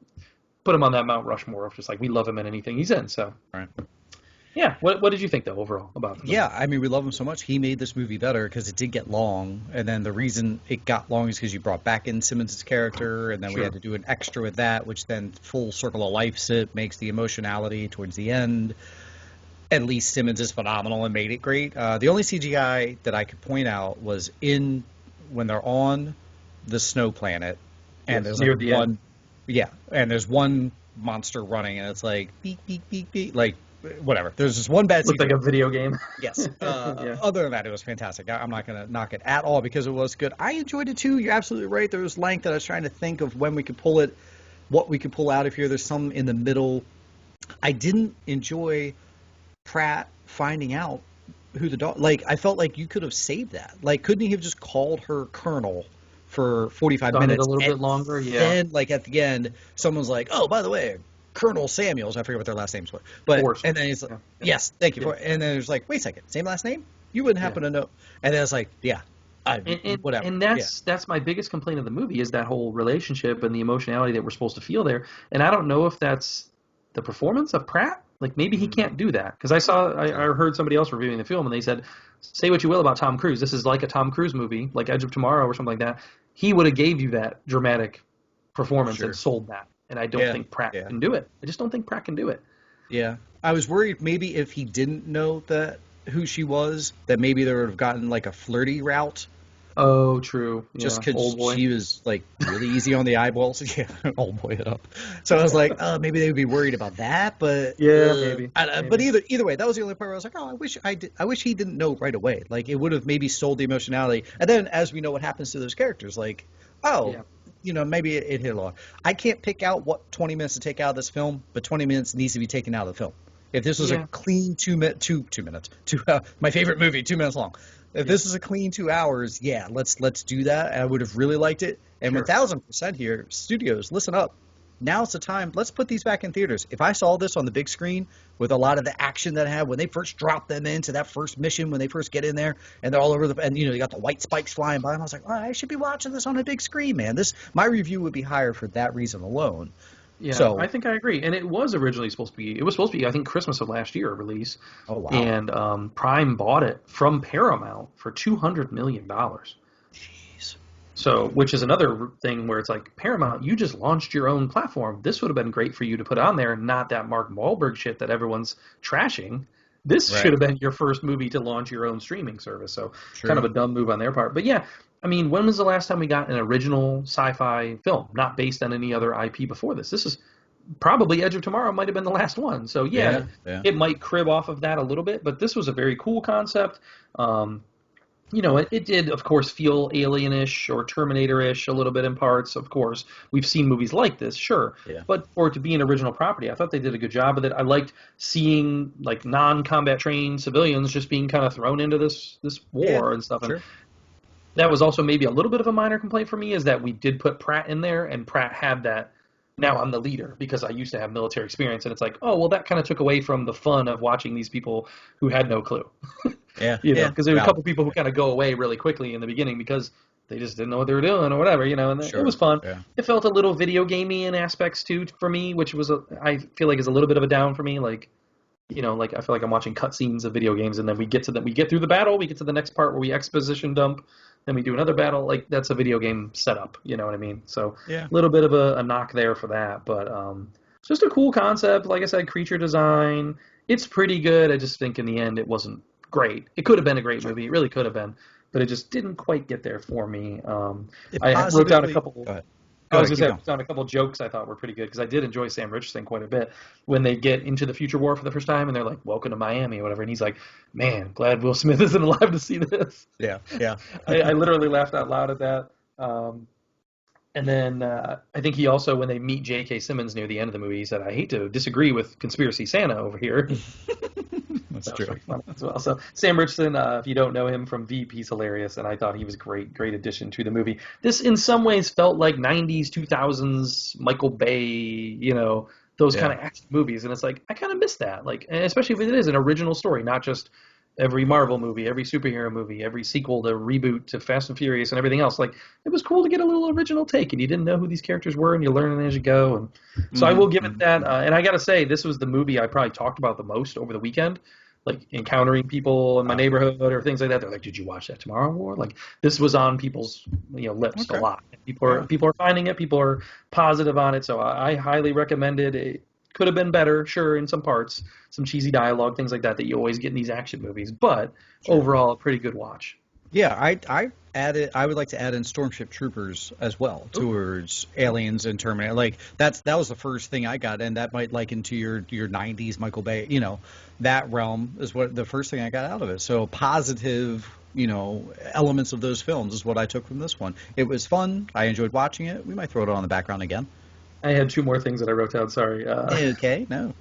S1: put him on that Mount Rushmore of just like, we love him in anything he's in. So.
S2: Right.
S1: Yeah, what did you think, though, overall about the movie?
S2: Yeah, I mean, we love him so much. He made this movie better because it did get long, and then the reason it got long is because you brought back in Simmons' character, and then we had to do an extra with that, which then full circle of lifes it, makes the emotionality towards the end. At least Simmons is phenomenal and made it great. The only CGI that I could point out was when they're on the snow planet, and there's like one, and there's one monster running, and it's like beep beep beep beep, like. Whatever. There's just one bad.
S1: Looked like a video game.
S2: Yes. Other than that, it was fantastic. I'm not going to knock it at all because it was good. I enjoyed it too. You're absolutely right. There was length that I was trying to think of when we could pull it, what we could pull out of here. There's some in the middle. I didn't enjoy Pratt finding out who the dog. Like, I felt like you could have saved that. Like, couldn't he have just called her Colonel for 45
S1: Done it
S2: minutes.
S1: a little bit longer, yeah.
S2: Then, like, at the end, someone's like, oh, by the way, Colonel Samuels, I forget what their last names were. And then he's like, yes, thank you for it. And then it's like, wait a second, same last name? You wouldn't happen to know. And then it's like, whatever.
S1: And that's my biggest complaint of the movie is that whole relationship and the emotionality that we're supposed to feel there. And I don't know if that's the performance of Pratt. Like, maybe he can't do that. Because I heard somebody else reviewing the film, and they said, say what you will about Tom Cruise. This is like a Tom Cruise movie, like Edge of Tomorrow or something like that. He would have gave you that dramatic performance and sold that. And I don't think Pratt can do it. I just don't think Pratt can do it.
S2: Yeah. I was worried maybe if he didn't know who she was, that maybe they would have gotten like a flirty route.
S1: Oh, true.
S2: Just because she was like really easy on the eyeballs. Yeah, old boy it up. So I was like, maybe they would be worried about that. But
S1: maybe.
S2: But either way, that was the only part where I was like, I wish he didn't know right away. Like, it would have maybe sold the emotionality. And then as we know what happens to those characters, like, maybe it hit along. I can't pick out what 20 minutes to take out of this film, but 20 minutes needs to be taken out of the film. If this was a clean 2 minutes, my favorite movie, 2 minutes long. If this is a clean 2 hours, let's do that. I would have really liked it. And 1000% here, studios, listen up. Now's the time. Let's put these back in theaters. If I saw this on the big screen with a lot of the action that I had when they first drop them into that first mission, when they first get in there, and they're all over and you got the white spikes flying by, and I was like, I should be watching this on a big screen, man. My review would be higher for that reason alone.
S1: Yeah, so, I think I agree. And it was originally supposed to be, I think, Christmas of last year release.
S2: Oh, wow.
S1: And Prime bought it from Paramount for $200 million.
S2: Jeez.
S1: So, which is another thing where it's like, Paramount, you just launched your own platform. This would have been great for you to put on there, not that Mark Wahlberg shit that everyone's trashing. This should have been your first movie to launch your own streaming service. So, kind of a dumb move on their part. But yeah, I mean, when was the last time we got an original sci-fi film, not based on any other IP before this? This is probably Edge of Tomorrow might have been the last one. So, it might crib off of that a little bit, but this was a very cool concept. It did, of course, feel Alien-ish or Terminator-ish a little bit in parts, of course. We've seen movies like this, sure. Yeah. But for it to be an original property, I thought they did a good job with it. I liked seeing, like, non-combat trained civilians just being kind of thrown into this war and stuff.
S2: Sure.
S1: And that was also maybe a little bit of a minor complaint for me, is that we did put Pratt in there, and Pratt had that, now I'm the leader because I used to have military experience. And it's like, oh, well, that kind of took away from the fun of watching these people who had no clue. Because there were a couple people who kind of go away really quickly in the beginning because they just didn't know what they were doing or whatever, and it was fun. Yeah. It felt a little video gamey in aspects too for me, which was I feel like is a little bit of a down for me. Like, like I feel like I'm watching cutscenes of video games, and then we get through the battle, we get to the next part where we exposition dump, then we do another battle. Like, that's a video game setup, you know what I mean? So a little bit of a knock there for that, but it's just a cool concept. Like I said, creature design, it's pretty good. I just think in the end it wasn't great. It could have been a great movie. It really could have been, but it just didn't quite get there for me. I wrote down a couple. I was going to say, a couple jokes I thought were pretty good, because I did enjoy Sam Richardson quite a bit when they get into the future war for the first time, and they're like, "Welcome to Miami," or whatever, and he's like, "Man, glad Will Smith isn't alive to see this."
S2: Yeah.
S1: I literally laughed out loud at that. And then I think he also, when they meet J.K. Simmons near the end of the movie, he said, "I hate to disagree with Conspiracy Santa over here."
S2: That's true.
S1: Fun as well. So Sam Richardson, if you don't know him from Veep, he's hilarious, and I thought he was a great addition to the movie. This, in some ways, felt like 90s, 2000s Michael Bay, those kind of action movies, and it's like, I kind of miss that, like, especially if it is an original story, not just every Marvel movie, every superhero movie, every sequel to reboot to Fast and Furious and everything else. Like, it was cool to get a little original take, and you didn't know who these characters were, and you learn it as you go. And so I will give it that. And I got to say, this was the movie I probably talked about the most over the weekend. Like, encountering people in my neighborhood or things like that. They're like, "Did you watch that Tomorrow War?" Like, this was on people's lips a lot. People are finding it. People are positive on it. So I highly recommend it. It could have been better, sure, in some parts, some cheesy dialogue, things like that you always get in these action movies. But overall, a pretty good watch.
S2: Yeah, I would like to add in Stormship Troopers as well towards Aliens and Terminator. Like, that was the first thing I got, and that might liken to your 90s Michael Bay. That realm is what the first thing I got out of it. So positive, elements of those films is what I took from this one. It was fun. I enjoyed watching it. We might throw it on the background again.
S1: I had two more things that I wrote down. Sorry.
S2: Okay, no.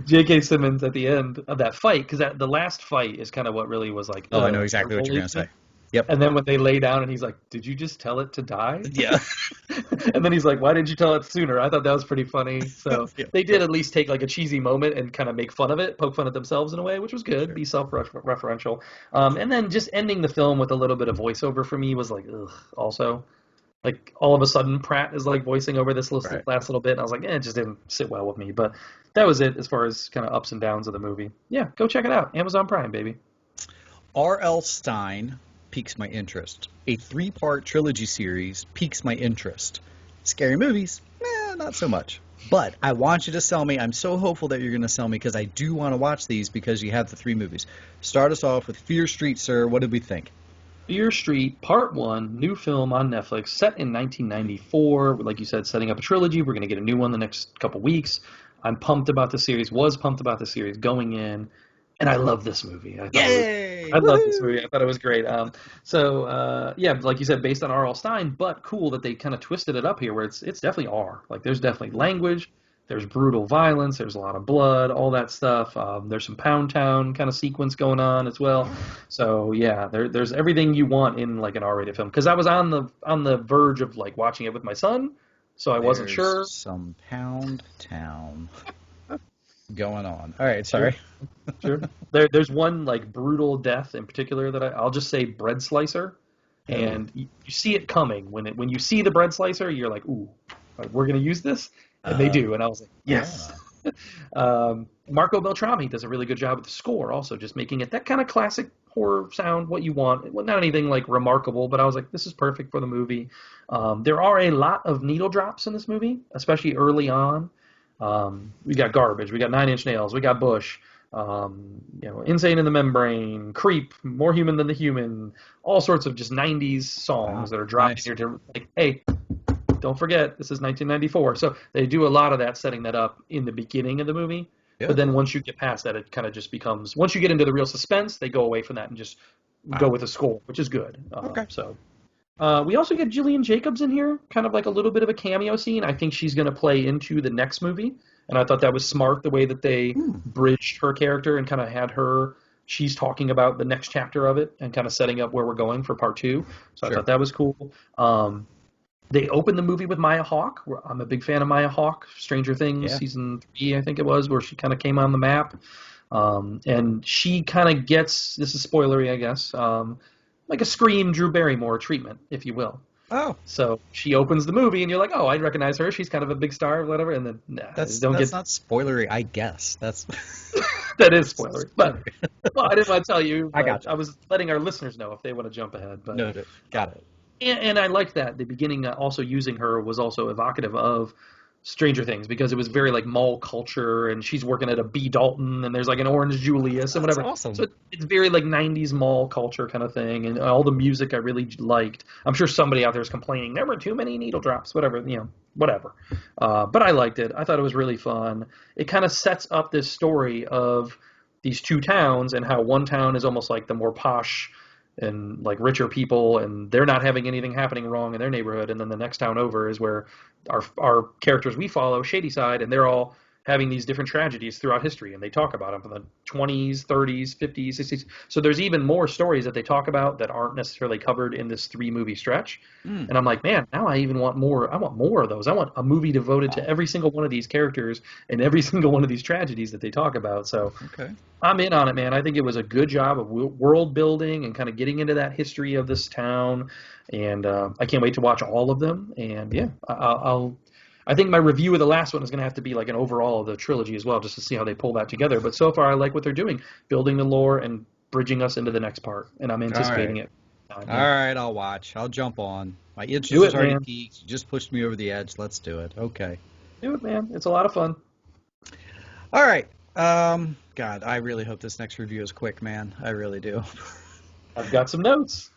S1: J.K. Simmons at the end of that fight, because the last fight is kind of what really was like.
S2: Oh, I know exactly what you're going to say. Yep.
S1: And then when they lay down and he's like, "Did you just tell it to die?"
S2: Yeah.
S1: And then he's like, "Why didn't you tell it sooner?" I thought that was pretty funny. So
S2: Yeah.
S1: they did at least take like a cheesy moment and kind of make fun of it, poke fun at themselves in a way, which was good,
S2: Sure.
S1: be self-referential. And then just ending the film with a little bit of voiceover for me was like, ugh, also. Like all of a sudden Pratt is like voicing over this
S2: Right.
S1: last little bit, and I was like, it just didn't sit well with me. But that was it as far as kind of ups and downs of the movie. Yeah, go check it out. Amazon Prime, baby.
S2: R.L. Stine piques my interest. A 3-part trilogy series piques my interest. Scary movies, not so much. But I want you to sell me. I'm so hopeful that you're going to sell me because I do want to watch these because you have the 3 movies. Start us off with Fear Street, sir. What did we think?
S1: Fear Street Part 1, new film on Netflix, set in 1994. Like you said, setting up a trilogy. We're going to get a new one the next couple weeks. I'm pumped about the series, was pumped about the series going in, and I love this movie.
S2: Yay!
S1: I love this
S2: Woohoo!
S1: movie. I thought it was great. Yeah, like you said, based on R.L. Stine, but cool that they kind of twisted it up here where it's definitely R. Like there's definitely language. There's brutal violence. There's a lot of blood, all that stuff. There's some Pound Town kind of sequence going on as well. So yeah, there's everything you want in like an R-rated film. Because I was on the verge of like watching it with my son, so I wasn't
S2: There's
S1: sure.
S2: some Pound Town going on. All right, sorry.
S1: Sure. There's one like brutal death in particular that I'll just say bread slicer, and you see it coming when you see the bread slicer, you're like, ooh, like, we're gonna use this, and they do, and I was like, yes. Marco Beltrami does a really good job with the score, also just making it that kind of classic horror sound, what you want. Well, not anything like remarkable, but I was like, this is perfect for the movie. There are a lot of needle drops in this movie, especially early on. We got Garbage, we got Nine Inch Nails, we got Bush. Insane in the Membrane, Creep, More Human Than the Human, all sorts of just 90s songs that are dropped in here to like, hey, don't forget, this is 1994. So they do a lot of that, setting that up in the beginning of the movie. Yeah. But then once you get past that, it kind of just becomes, once you get into the real suspense, they go away from that and just go with a score, which is good.
S2: Okay.
S1: So we also get Gillian Jacobs in here, kind of like a little bit of a cameo scene. I think she's going to play into the next movie. And I thought that was smart, the way that they bridged her character and kind of had her, she's talking about the next chapter of it and kind of setting up where we're going for part 2. So I thought that was cool. They opened the movie with Maya Hawke. I'm a big fan of Maya Hawke, Stranger Things, season 3, I think it was, where she kind of came on the map. And she kind of gets, this is spoilery, I guess, like a Scream Drew Barrymore treatment, if you will.
S2: Oh.
S1: So she opens the movie, and you're like, oh, I recognize her. She's kind of a big star or whatever. And then,
S2: that's not spoilery, I guess. That's
S1: that is spoilery. But well, I didn't want to tell you.
S2: I got you.
S1: I was letting our listeners know if they want to jump ahead. But
S2: no, got it.
S1: And I liked that. The beginning also using her was also evocative of Stranger Things, because it was very like mall culture, and she's working at a B. Dalton, and there's like an Orange Julius and whatever.
S2: Awesome.
S1: So it's very like 90s mall culture kind of thing, and all the music I really liked. I'm sure somebody out there is complaining there were too many needle drops, whatever, whatever. But I liked it. I thought it was really fun. It kind of sets up this story of these two towns, and how one town is almost like the more posh and like richer people, and they're not having anything happening wrong in their neighborhood, and then the next town over is where our characters we follow, Shadyside, and they're all having these different tragedies throughout history, and they talk about them from the 20s, 30s, 50s, 60s. So there's even more stories that they talk about that aren't necessarily covered in this 3-movie stretch. And I'm like, man, now I even want more. I want more of those. I want a movie devoted to every single one of these characters and every single one of these tragedies that they talk about. So I'm in on it, man. I think it was a good job of world building and kind of getting into that history of this town. And I can't wait to watch all of them. And yeah, I think my review of the last one is going to have to be like an overall of the trilogy as well, just to see how they pull that together. But so far, I like what they're doing, building the lore and bridging us into the next part, and I'm anticipating it.
S2: All right, I'll watch. I'll jump on. My interest is already peaked. You just pushed me over the edge. Let's do it. Okay.
S1: Do it, man. It's a lot of fun.
S2: All right. God, I really hope this next review is quick, man. I really do.
S1: I've got some notes.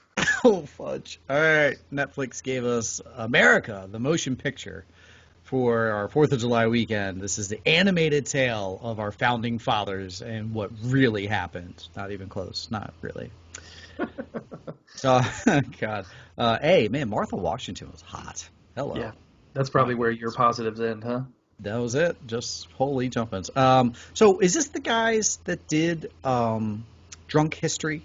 S2: Oh, fudge. All right. Netflix gave us America, the motion picture, for our 4th of July weekend. This is the animated tale of our founding fathers and what really happened. Not even close. Not really. So, God. Hey, man, Martha Washington was hot. Hello.
S1: Yeah, that's probably where your positives end, huh?
S2: That was it. Just holy jumpins. So is this the guys that did Drunk History?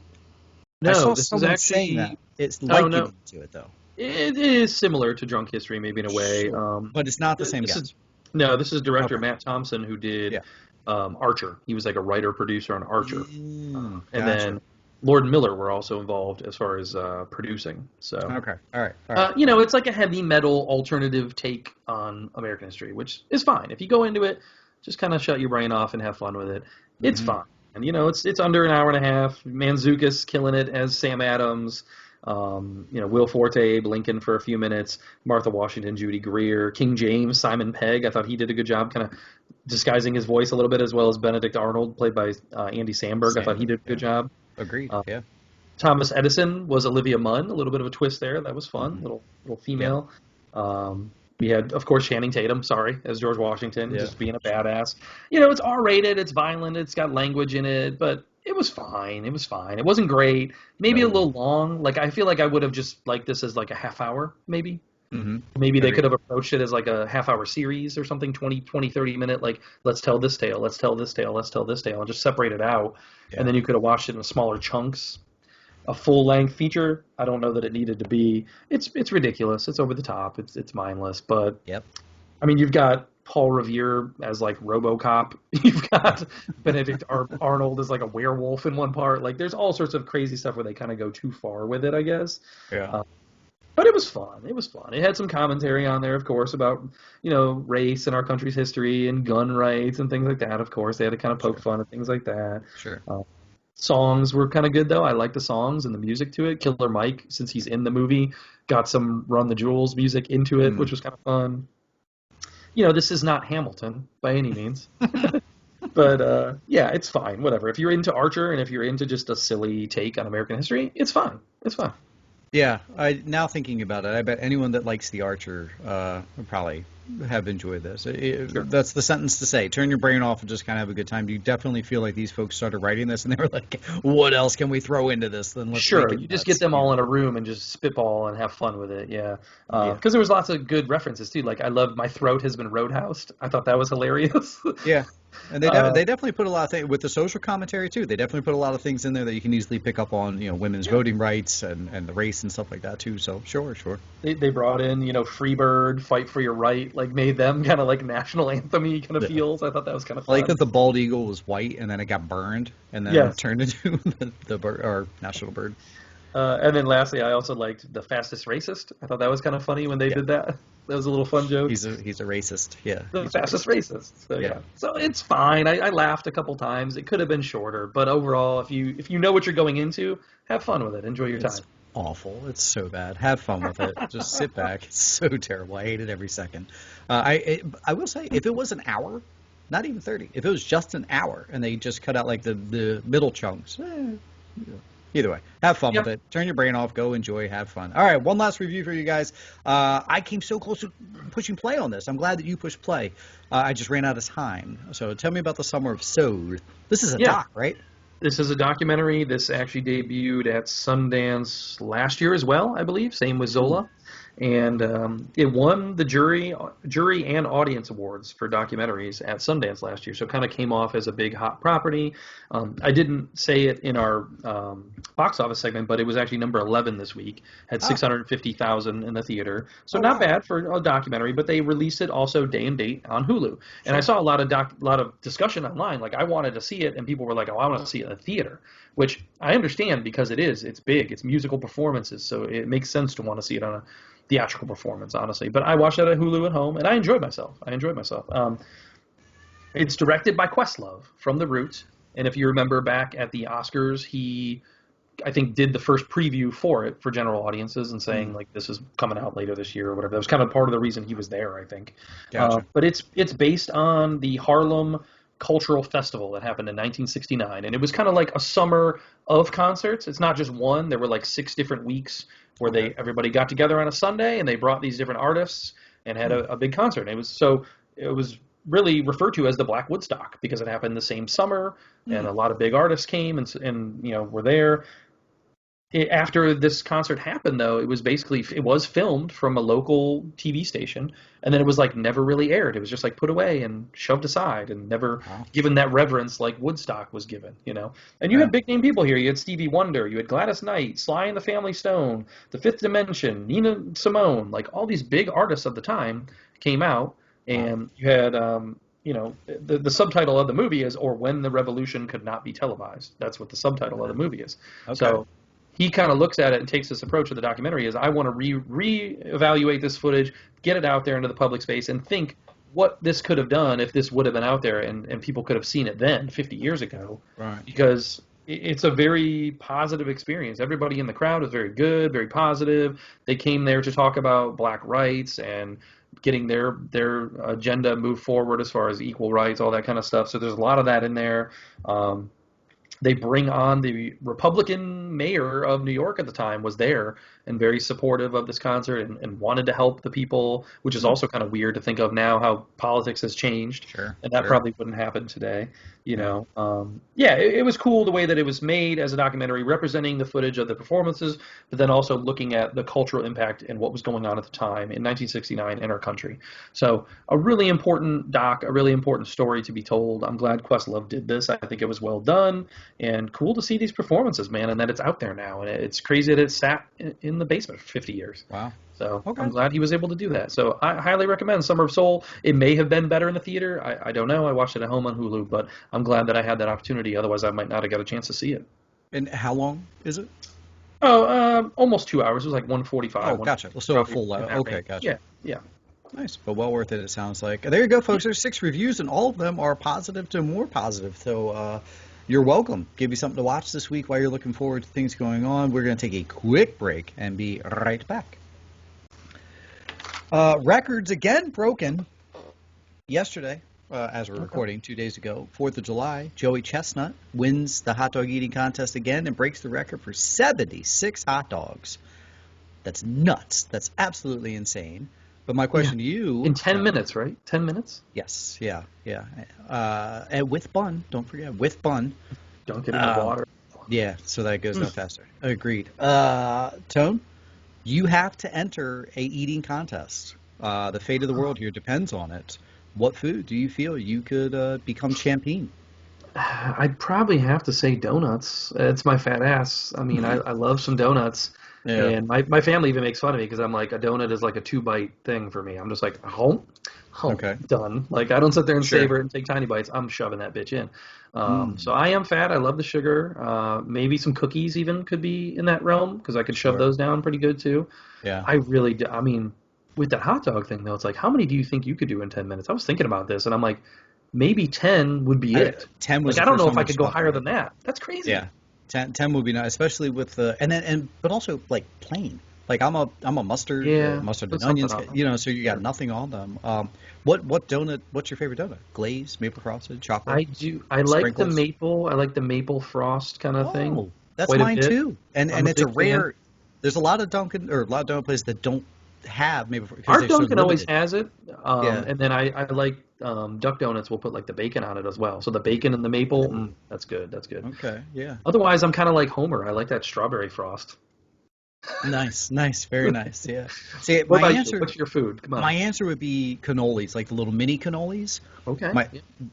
S1: No, this is actually
S2: It's
S1: Oh
S2: like
S1: no,
S2: getting into it though.
S1: it is similar to Drunk History, maybe in a way.
S2: Sure. But it's not the same
S1: This
S2: guys.
S1: is no, this is director
S2: Okay.
S1: Matt Thompson who did
S2: Yeah.
S1: Archer. He was like a writer producer on Archer, and
S2: Gotcha.
S1: then Lord and Miller were also involved as far as producing. So
S2: Okay. All right. All right.
S1: it's like a heavy metal alternative take on American history, which is fine. If you go into it, just kind of shut your brain off and have fun with it. It's
S2: Mm-hmm.
S1: fine. And it's under an hour and a half. Manzukis killing it as Sam Adams. Will Forte, Abe Lincoln for a few minutes. Martha Washington, Judy Greer, King James, Simon Pegg. I thought he did a good job, kind of disguising his voice a little bit, as well as Benedict Arnold, played by Andy Samberg. I thought he did a good job.
S2: Agreed.
S1: Uh,
S2: Yeah.
S1: Thomas Edison was Olivia Munn. A little bit of a twist there. That was fun.
S2: Mm-hmm.
S1: Little female. We had, of course, Channing Tatum, as George Washington, just being a badass. It's R-rated, it's violent, it's got language in it, but it was fine. It was fine. It wasn't great. Maybe a little long. Like, I feel like I would have just liked this as like a half hour, maybe.
S2: Mm-hmm.
S1: Maybe they could have approached it as like a half-hour series or something, 20, 30-minute, like, let's tell this tale, let's tell this tale, let's tell this tale, and just separate it out. Yeah. And then you could have watched it in smaller chunks. A full-length feature, I don't know that it needed to be. It's ridiculous. It's over the top. It's mindless. But, I mean, you've got Paul Revere as, like, RoboCop. You've got Benedict Arnold as, like, a werewolf in one part. Like, there's all sorts of crazy stuff where they kind of go too far with it, I guess.
S2: Yeah.
S1: But it was fun. It was fun. It had some commentary on there, of course, about, race and our country's history and gun rights and things like that, of course. They had to kind of poke fun at things like that.
S2: Sure.
S1: Songs were kind of good, though. I like the songs and the music to it. Killer Mike, since he's in the movie, got some Run the Jewels music into it, which was kind of fun. This is not Hamilton by any means. But, it's fine. Whatever. If you're into Archer and if you're into just a silly take on American history, it's fine. It's fine.
S2: Yeah, now thinking about it, I bet anyone that likes The Archer would probably have enjoyed this.
S1: Sure.
S2: That's the sentence to say. Turn your brain off and just kind of have a good time. You definitely feel like these folks started writing this and they were like, what else can we throw into this? Then let's
S1: Sure,
S2: make it
S1: you just get them all in a room and just spitball and have fun with it, yeah. Because there was lots of good references, too. Like, I love My Throat Has Been Roadhoused. I thought that was hilarious.
S2: Yeah. And they definitely put a lot of things, with the social commentary, too, they definitely put a lot of things in there that you can easily pick up on, women's voting rights and the race and stuff like that, too. So, sure.
S1: They brought in, Freebird, Fight for Your Right, like, made them kind of like national anthem-y kind of feels. I thought that was kind of fun.
S2: I like that the bald eagle was white and then it got burned and then turned into the bird, or national bird.
S1: And then lastly, I also liked The Fastest Racist. I thought that was kind of funny when they did that. That was a little fun joke.
S2: He's a racist, yeah.
S1: The Fastest Racist. So, So it's fine. I laughed a couple times. It could have been shorter, but overall, if you know what you're going into, have fun with it. Enjoy your time.
S2: Awful. It's so bad. Have fun with it. Just sit back. It's so terrible. I hate it every second. I will say, if it was an hour, not even 30, if it was just an hour and they just cut out like the middle chunks, either way, have fun with it. Turn your brain off. Go enjoy. Have fun. All right, one last review for you guys. I came so close to pushing play on this. I'm glad that you pushed play. I just ran out of time. So tell me about The Summer of Soul. This is a doc, right?
S1: This is a documentary. This actually debuted at Sundance last year as well, I believe. Same with Zola. And it won the jury and audience awards for documentaries at Sundance last year. So it kind of came off as a big hot property. I didn't say it in our box office segment, but it was actually number 11 this week. Had 650,000 in the theater. So not bad for a documentary, but they released it also day and date on Hulu. And I saw a lot of discussion online. Like, I wanted to see it, and people were like, oh, I want to see it in the theater. Which I understand, because it's big. It's musical performances, so it makes sense to want to see it on a theatrical performance, honestly. But I watched it at Hulu at home, and I enjoyed myself. It's directed by Questlove from The Roots, and if you remember back at the Oscars, he, I think, did the first preview for it for general audiences and saying, like, this is coming out later this year or whatever. That was kind of part of the reason he was there, I think.
S2: Gotcha.
S1: But it's based on the Harlem Cultural Festival that happened in 1969, and it was kind of like a summer of concerts. It's not just one. There were like 6 different weeks where everybody got together on a Sunday and they brought these different artists and had a big concert. And it was really referred to as the Black Woodstock because it happened the same summer, and a lot of big artists came and were there. After this concert happened, though, it was filmed from a local TV station, and then it was like never really aired. It was just like put away and shoved aside, and never
S2: Wow.
S1: given that reverence like Woodstock was given, you know. And you
S2: Yeah.
S1: had big name people here. You had Stevie Wonder, you had Gladys Knight, Sly and the Family Stone, The Fifth Dimension, Nina Simone, like all these big artists of the time came out, and you had you know, the subtitle of the movie is "Or When the Revolution Could Not Be Televised." That's what the subtitle of the movie is.
S2: Okay.
S1: So he kind of looks at it and takes this approach of the documentary is I want to reevaluate this footage, get it out there into the public space, and think what this could have done if this would have been out there and people could have seen it then, 50 years ago.
S2: Right.
S1: Because it's a very positive experience. Everybody in the crowd was very good, very positive. They came there to talk about black rights and getting their agenda moved forward as far as equal rights, all that kind of stuff. So there's a lot of that in there. They bring on the Republican mayor of New York at the time was there and very supportive of this concert and wanted to help the people, which is also kind of weird to think of now how politics has changed.
S2: Sure.
S1: And that probably wouldn't happen today, you know. Yeah, it was cool the way that it was made as a documentary representing the footage of the performances, but then also looking at the cultural impact and what was going on at the time in 1969 in our country. So a really important doc, a really important story to be told. I'm glad Questlove did this. I think it was well done. And cool to see these performances, man, and that it's out there now. And it's crazy that it sat in the basement for 50 years.
S2: Wow.
S1: So I'm glad he was able to do that. So I highly recommend Summer of Soul. It may have been better in the theater. I don't know. I watched it at home on Hulu, but I'm glad that I had that opportunity. Otherwise, I might not have got a chance to see it.
S2: And how long is it?
S1: Oh, almost 2 hours. It was like 1:45.
S2: Oh, gotcha. Well, so a full hour. Okay, gotcha.
S1: Yeah.
S2: Nice, but well worth it, it sounds like. There you go, folks. There's 6 reviews, and all of them are positive to more positive. So you're welcome. Give you something to watch this week while you're looking forward to things going on. We're going to take a quick break and be right back. Records again broken yesterday, as we're recording 2 days ago, 4th of July. Joey Chestnut wins the hot dog eating contest again and breaks the record for 76 hot dogs. That's nuts. That's absolutely insane. But my question to you...
S1: In 10 minutes, right? 10 minutes?
S2: Yes, yeah. And with bun, don't forget, with bun.
S1: Don't get in the water.
S2: Yeah, so that goes no faster. Agreed. Tone, you have to enter a eating contest. The fate of the world here depends on it. What food do you feel you could become champion?
S1: I'd probably have to say donuts. It's my fat ass. I mean, I love some donuts. Yeah. And my family even makes fun of me because I'm like, a donut is like a 2-bite thing for me. I'm just like, okay, done. Like, I don't sit there and savor it and take tiny bites. I'm shoving that bitch in. So I am fat. I love the sugar. Maybe some cookies even could be in that realm because I could shove those down pretty good too.
S2: Yeah.
S1: I really do. I mean, with that hot dog thing though, it's like, how many do you think you could do in 10 minutes? I was thinking about this and I'm like, maybe 10 would be it.
S2: 10 was
S1: like, I don't know if I could go higher than that. That's crazy.
S2: Yeah. 10 would be nice, especially with the but also like plain. Like I'm a mustard, mustard and onions, you know. So you got nothing on them. What donut? What's your favorite donut? Glazed, maple frosted, chocolate.
S1: I do. I like the maple. I like the maple frost kind of thing.
S2: That's mine too. And it's a rare. There's a lot of Dunkin' or a lot of donut places that don't have maple.
S1: Our Dunkin' always has it. And then I like Duck Donuts will put like the bacon on it as well. So the bacon and the maple, that's good. That's good.
S2: Okay, yeah.
S1: Otherwise, I'm kind of like Homer. I like that strawberry frost.
S2: Nice, very nice. Yeah. See,
S1: what about you? What's your food? Come on.
S2: My answer would be cannolis, like the little mini cannolis.
S1: Okay.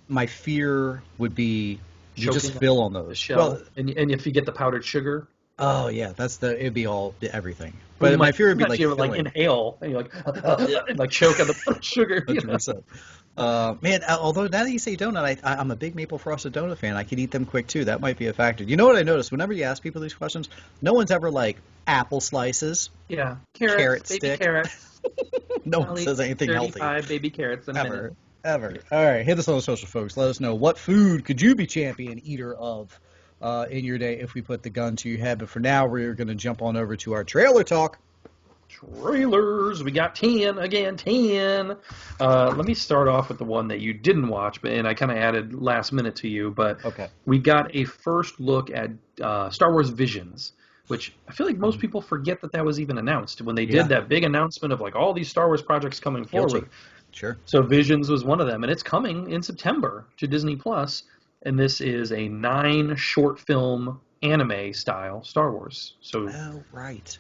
S2: My fear would be you just fill on those.
S1: Well, and if you get the powdered sugar.
S2: Oh yeah, it'd be everything. But my fear would be like
S1: you like inhale and you're like and like choke on the sugar.
S2: 100%. Man, although now that you say donut, I'm a big maple frosted donut fan. I can eat them quick too. That might be a factor. You know what I noticed? Whenever you ask people these questions, no one's ever like apple slices.
S1: Yeah,
S2: carrot stick.
S1: Carrots.
S2: No one says anything
S1: 35
S2: healthy.
S1: Baby carrots.
S2: Ever. All right, hit us on the social, folks. Let us know what food could you be champion eater of in your day if we put the gun to your head. But for now, we're going to jump on over to our trailer talk.
S1: Trailers. We got 10 again. 10. Let me start off with the one that you didn't watch, and I kind of added last minute to you. But we got a first look at Star Wars Visions, which I feel like most people forget that was even announced when they did that big announcement of like all these Star Wars projects coming forward.
S2: Sure.
S1: So Visions was one of them, and it's coming in September to Disney Plus. And this is a 9 short film anime style Star Wars. So
S2: Oh, right.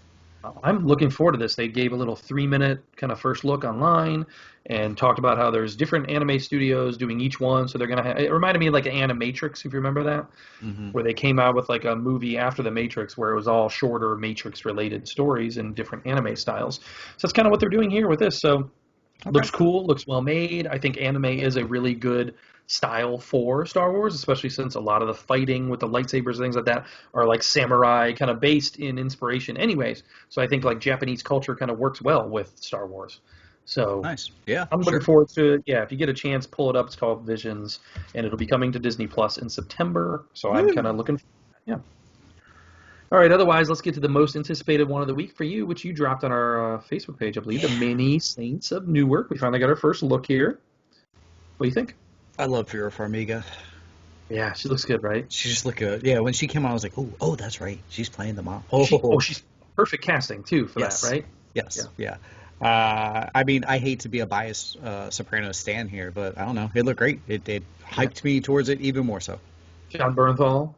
S1: I'm looking forward to this. They gave a little 3-minute kind of first look online and talked about how there's different anime studios doing each one. So they're gonna it reminded me of like an Animatrix, if you remember that,
S2: Mm-hmm.
S1: where they came out with like a movie after the Matrix where it was all shorter Matrix related stories in different anime styles. So that's kind of what they're doing here with this. So
S2: Okay.
S1: looks cool, looks well made. I think anime is a really good style for Star Wars, especially since a lot of the fighting with the lightsabers and things like that are like samurai kind of based in inspiration anyways. So I think like Japanese culture kind of works well with Star Wars. So
S2: Nice. Yeah,
S1: I'm looking
S2: sure.
S1: forward to it. Yeah, if you get a chance, pull it up. It's called Visions, and it'll be coming to Disney Plus in September. So I'm kind
S2: Woo.
S1: of looking. Yeah. All right. Otherwise, let's get to the most anticipated one of the week for you, which you dropped on our Facebook page, I believe. The
S2: Yeah.
S1: Many Saints of Newark. We finally got our first look here. What do you think?
S2: I love Vera Farmiga.
S1: Yeah, she looks good, right?
S2: She just looked good. Yeah, when she came on, I was like, oh, that's right. She's playing the mom.
S1: She's perfect casting too for that,
S2: Yes.
S1: right?
S2: Yes.
S1: Yeah.
S2: Yeah. I mean, I hate to be a biased Sopranos stan here, but I don't know. It looked great. It
S1: Yeah.
S2: hyped me towards it even more so.
S1: John Bernthal.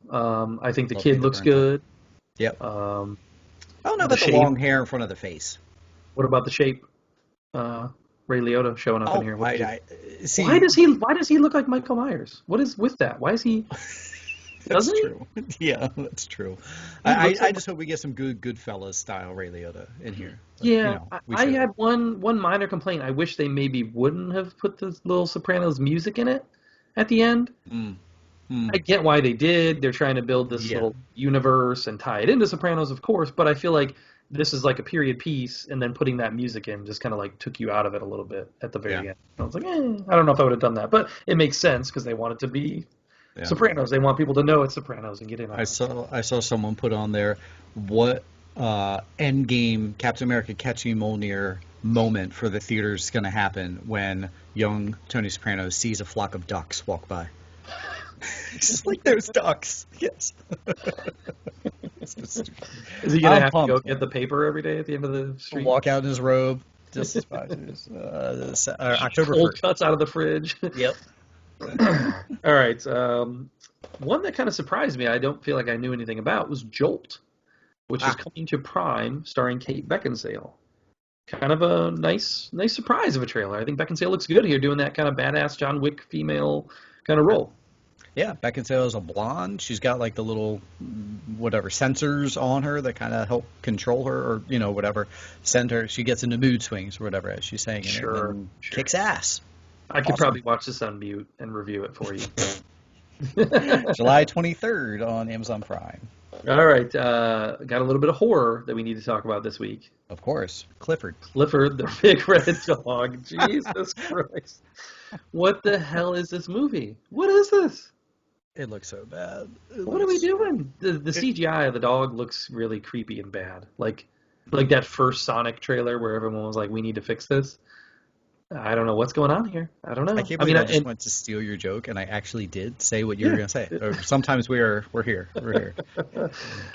S1: I think the
S2: Love
S1: kid
S2: Peter
S1: looks
S2: Bernthal.
S1: good.
S2: Yep.
S1: Um,
S2: I don't know
S1: the
S2: about the
S1: shape.
S2: long hair in front of the face.
S1: What about the shape? Ray Liotta showing up in
S2: Oh,
S1: here.
S2: I
S1: Why
S2: see.
S1: does he? Why does he look like Michael Myers? What is with that? Why is he?
S2: That's
S1: Doesn't he?
S2: true. Yeah, that's true.
S1: He looks
S2: I
S1: like.
S2: just hope we get some good Goodfellas style Ray Liotta in here. But,
S1: Yeah,
S2: we
S1: I
S2: should.
S1: had one minor complaint. I wish they maybe wouldn't have put the little Sopranos music in it at the end.
S2: Mm, mm,
S1: I get why they did. They're trying to build this
S2: yeah,
S1: little universe and tie it into Sopranos, of course, but I feel like this is like a period piece, and then putting that music in just kind of like took you out of it a little bit at the
S2: yeah,
S1: very end. I was like, I don't know if I would have done that, but it makes sense because they want it to be
S2: yeah.
S1: Sopranos. They want people to know it's Sopranos and get in on it.
S2: I saw someone put on there what Endgame Captain America catching Mjolnir moment for the theater is going to happen when young Tony Soprano sees a flock of ducks walk by. Just like those ducks. Yes. So stupid.
S1: Is he gonna
S2: I'm
S1: have to go
S2: pumped,
S1: get the
S2: man.
S1: paper every day at the end of the street?
S2: Walk out in his robe. Just as fine. October
S1: Cold
S2: 1st.
S1: cuts out of the fridge.
S2: Yep.
S1: All right. One that kind of surprised me, I don't feel like I knew anything about, was Jolt, which is coming to Prime, starring Kate Beckinsale. Kind of a nice surprise of a trailer. I think Beckinsale looks good here, doing that kind of badass John Wick female kind of role.
S2: Yeah, Beckinsale is a blonde. She's got like the little whatever sensors on her that kind of help control her, or whatever, send her. She gets into mood swings or whatever as she's saying,
S1: Sure,
S2: and
S1: sure.
S2: kicks ass.
S1: I could
S2: Awesome.
S1: probably watch this on mute and review it for you.
S2: July 23rd on Amazon Prime.
S1: All right, got a little bit of horror that we need to talk about this week.
S2: Of course, Clifford.
S1: Clifford the Big Red Dog. Jesus Christ. What the hell is this movie? What is this?
S2: It looks so bad.
S1: What are we doing? The CGI of the dog looks really creepy and bad. Like that first Sonic trailer where everyone was like, we need to fix this. I don't know what's going on here. I don't know.
S2: I can't believe I just went to steal your joke, and I actually did say what you were going to say. Or sometimes we're here. We're here.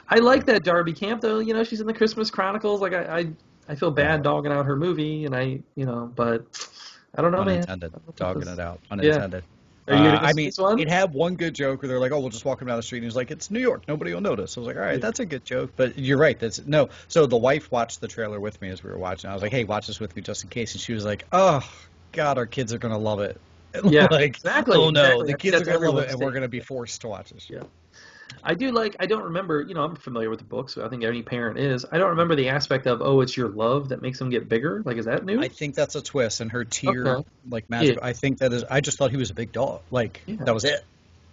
S1: I like that Darby Camp, though. She's in the Christmas Chronicles. Like, I feel bad dogging out her movie, and but I don't know,
S2: Unintended.
S1: man.
S2: Dogging it out. Unintended.
S1: Are you gonna see this one?
S2: It had one good joke where they're like, "Oh, we'll just walk him down the street." And he's like, "It's New York. Nobody will notice." I was like, "All right, that's a good joke." But you're right. No. So the wife watched the trailer with me as we were watching. I was like, "Hey, watch this with me just in case." And she was like, "Oh, God, our kids are gonna love it."
S1: Yeah,
S2: like,
S1: exactly.
S2: Oh no,
S1: exactly.
S2: the kids are gonna love it, and
S1: mistake.
S2: we're gonna be forced to watch this.
S1: Yeah. I don't remember, I'm familiar with the books. I think any parent is. I don't remember the aspect of, it's your love that makes them get bigger. Like, is that new?
S2: I think that's a twist, and her tear,
S1: Okay.
S2: like magic.
S1: Yeah.
S2: I think that is. I just thought he was a big dog. Like that was it.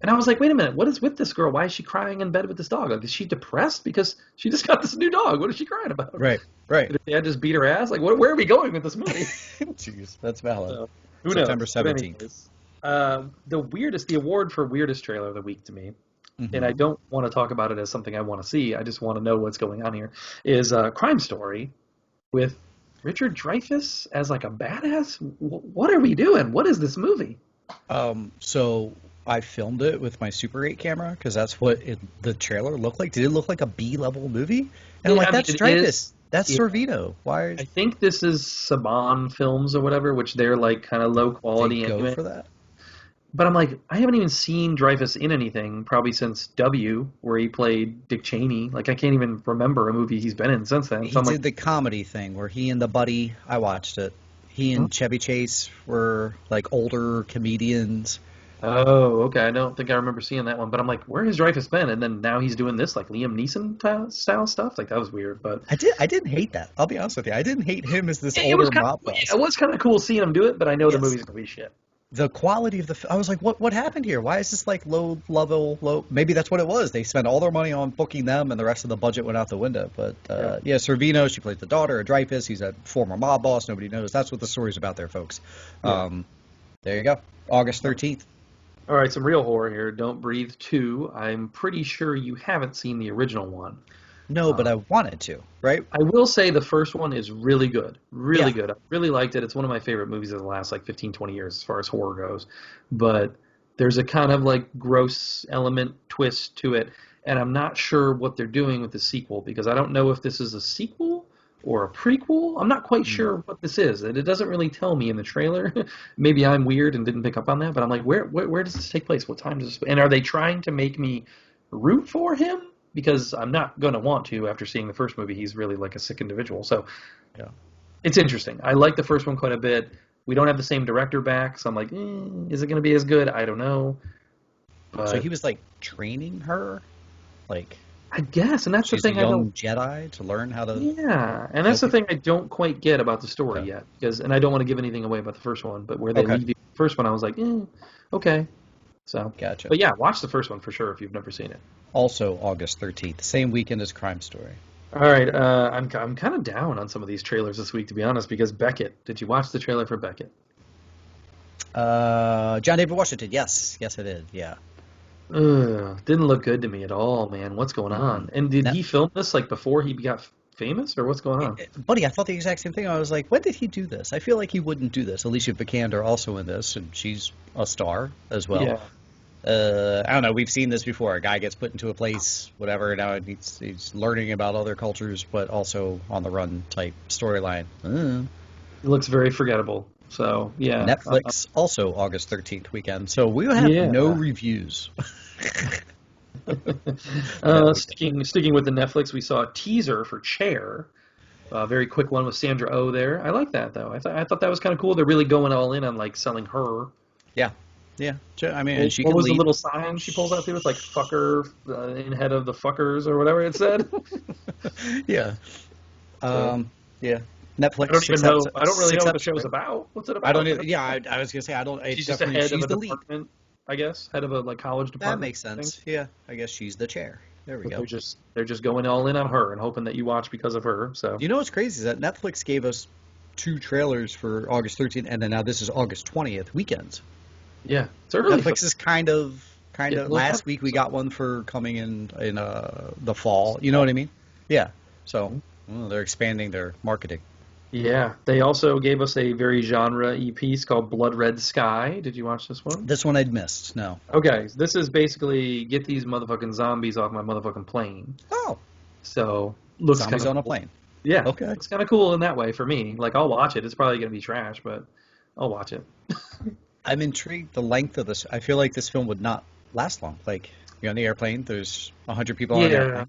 S1: And I was like, wait a minute, what is with this girl? Why is she crying in bed with this dog? Like, is she depressed because she just got this new dog? What is she crying about?
S2: Right.
S1: Did her dad just beat her ass? Like, where are we going with this movie?
S2: Jeez, that's valid.
S1: So, who
S2: September
S1: knows? But
S2: 17th.
S1: anyways, the award for weirdest trailer of the week to me, and I don't want to talk about it as something I want to see. I just want to know what's going on here. Is Crime Story with Richard Dreyfuss as like a badass. What are we doing? What is this movie?
S2: So I filmed it with my Super 8 camera because that's what the trailer looked like. Did it look like a B-level movie? And I'm like, that's Dreyfuss. That's Sorvino. Why?
S1: I think this is Saban Films or whatever, which they're like kind of low quality
S2: They go
S1: anyway.
S2: for that?
S1: But I'm like, I haven't even seen Dreyfuss in anything probably since W, where he played Dick Cheney. Like, I can't even remember a movie he's been in since then.
S2: He
S1: So I'm like,
S2: did the comedy thing where he and the buddy, I watched it. He and Chevy Chase were like older comedians.
S1: oh, okay. I don't think I remember seeing that one. But I'm like, where has Dreyfuss been? And then now he's doing this like Liam Neeson style stuff. Like, that was weird. But
S2: I didn't hate that. I'll be honest with you. I didn't hate him as this
S1: it was
S2: older mob boss.
S1: it was kind of cool seeing him do it. But I know the
S2: Yes.
S1: movie's gonna be shit.
S2: The quality of I was like, what happened here? Why is this like low level, low? Maybe that's what it was. They spent all their money on booking them, and the rest of the budget went out the window. But yeah, Servino, she plays the daughter of Dreyfuss. He's a former mob boss. Nobody knows. That's what the story's about there, folks.
S1: Yeah.
S2: There you go. August 13th.
S1: All right, some real horror here. Don't Breathe 2. I'm pretty sure you haven't seen the original one.
S2: No, but I wanted to, right?
S1: I will say the first one is really good. Really
S2: Yeah.
S1: good. I really liked it. It's one of my favorite movies of the last like 15, 20 years as far as horror goes. But there's a kind of like gross element twist to it. And I'm not sure what they're doing with the sequel because I don't know if this is a sequel or a prequel. I'm not quite sure what this is. And it doesn't really tell me in the trailer. Maybe I'm weird and didn't pick up on that. But I'm like, where does this take place? What time does this? And are they trying to make me root for him? Because I'm not going to want to after seeing the first movie. He's really like a sick individual. So
S2: Yeah.
S1: it's interesting. I like the first one quite a bit. We don't have the same director back, so I'm like, is it going to be as good? I don't know. But
S2: So he was like training her, like
S1: I guess, and that's the
S2: she's a
S1: thing I
S2: young
S1: don't.
S2: Jedi to learn how to.
S1: Yeah, and that's the
S2: Okay.
S1: thing I don't quite get about the story
S2: Yeah.
S1: yet, because, and I don't want to give anything away about the first one, but where they
S2: Okay.
S1: leave the first one, I was like, okay. So,
S2: Gotcha.
S1: but yeah, watch the first one for sure if you've never seen it.
S2: Also August 13th, same weekend as Crime Story.
S1: All right, I'm kind of down on some of these trailers this week, to be honest, because Beckett. Did you watch the trailer for Beckett?
S2: John David Washington. Yes, I did. Yeah.
S1: Ugh, didn't look good to me at all, man. What's going on? And did
S2: No.
S1: he film this like before he got famous, or what's going on?
S2: Buddy, I thought the exact same thing. I was like, when did he do this? I feel like he wouldn't do this. Alicia Vikander also in this, and she's a star as well.
S1: Yeah.
S2: I don't know. We've seen this before. A guy gets put into a place, whatever. Now he's learning about other cultures, but also on the run type storyline.
S1: It looks very forgettable. So yeah,
S2: Netflix also August 13th weekend. So we will have
S1: Yeah.
S2: no reviews.
S1: Sticking with the Netflix, we saw a teaser for Chair. A very quick one with Sandra Oh there. I like that though. I thought that was kind of cool. They're really going all in on like selling her.
S2: Yeah. I mean, and she
S1: What
S2: can
S1: was the
S2: lead.
S1: little sign she pulls out to? It's like "fucker" in head of the fuckers or whatever it said.
S2: Yeah. Yeah. Netflix.
S1: I don't even know. I don't really know what the
S2: 6
S1: show's
S2: episodes.
S1: about. What's it about?
S2: I don't either. Yeah, I was gonna say I don't. It's
S1: She's just a
S2: definitely
S1: head of
S2: she's
S1: a
S2: the lead.
S1: department, I guess. Head of a like college department.
S2: That makes sense. Yeah, I guess she's the chair. There we
S1: But
S2: go.
S1: they're just going all in on her and hoping that you watch because of her. So
S2: You know what's crazy is that Netflix gave us 2 trailers for August 13th, and then now this is August 20th weekends.
S1: yeah, it's early.
S2: Netflix is kind of.
S1: Yeah,
S2: Last week we got one for coming in the fall. You know what I mean? Yeah. So they're expanding their marketing.
S1: Yeah, they also gave us a very genre-y piece called Blood Red Sky. Did you watch this one?
S2: This one I'd missed. No.
S1: Okay, this is basically get these motherfucking zombies off my motherfucking plane.
S2: Oh.
S1: So looks
S2: Zombies
S1: kinda
S2: on a
S1: cool.
S2: plane.
S1: Yeah,
S2: Okay.
S1: it's kind of cool in that way for me. Like I'll watch it. It's probably gonna be trash, but I'll watch it.
S2: I'm intrigued the length of this. I feel like this film would not last long. Like you're on the airplane. There's 100 people on the
S1: Yeah,
S2: airplane.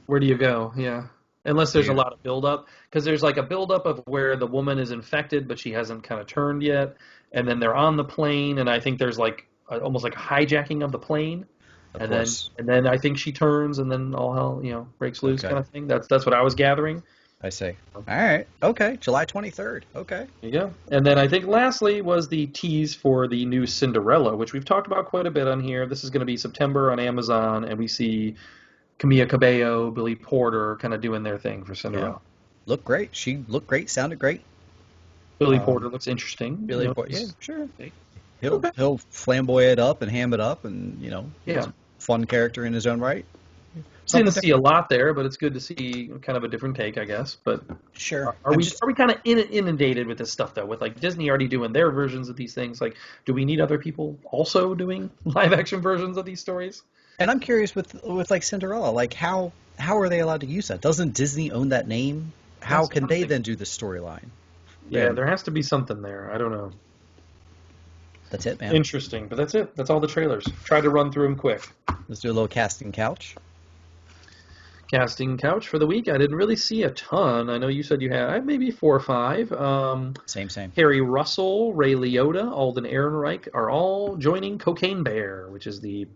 S1: where do you go? Yeah. Unless there's a
S2: Yeah.
S1: lot of buildup, because there's like a buildup of where the woman is infected, but she hasn't kind of turned yet, and then they're on the plane, and I think there's like almost like a hijacking of the plane,
S2: Of
S1: and
S2: course.
S1: then I think she turns, and then all hell breaks loose
S2: Okay.
S1: kind of thing. That's what I was gathering.
S2: I see. All right. Okay. July 23rd. Okay.
S1: There you go. And then I think lastly was the tease for the new Cinderella, which we've talked about quite a bit on here. This is going to be September on Amazon, and we see Camilla Cabello, Billy Porter kind of doing their thing for Cinderella.
S2: Looked great. She looked great. Sounded great.
S1: Billy Porter looks interesting.
S2: Billy
S1: you know,
S2: Porter. Yeah, sure.
S1: Okay.
S2: He'll flamboy it up and ham it up, and
S1: Yeah.
S2: he's a fun character in his own right.
S1: Didn't see a lot there, but it's good to see kind of a different take, I guess. But
S2: Sure.
S1: are we kind of inundated with this stuff though? With like Disney already doing their versions of these things, like do we need other people also doing live action versions of these stories?
S2: And I'm curious with like Cinderella, like how are they allowed to use that? Doesn't Disney own that name? How
S1: That's
S2: can they
S1: something.
S2: then do the storyline?
S1: Yeah, there has to be something there. I don't know.
S2: That's it, man.
S1: Interesting, but that's it. That's all the trailers. Try to run through them quick.
S2: Let's do a little casting couch.
S1: Casting couch for the week. I didn't really see a ton. I know you said you had maybe 4 or 5.
S2: Same.
S1: Harry Russell, Ray Liotta, Alden Ehrenreich are all joining Cocaine Bear, which is the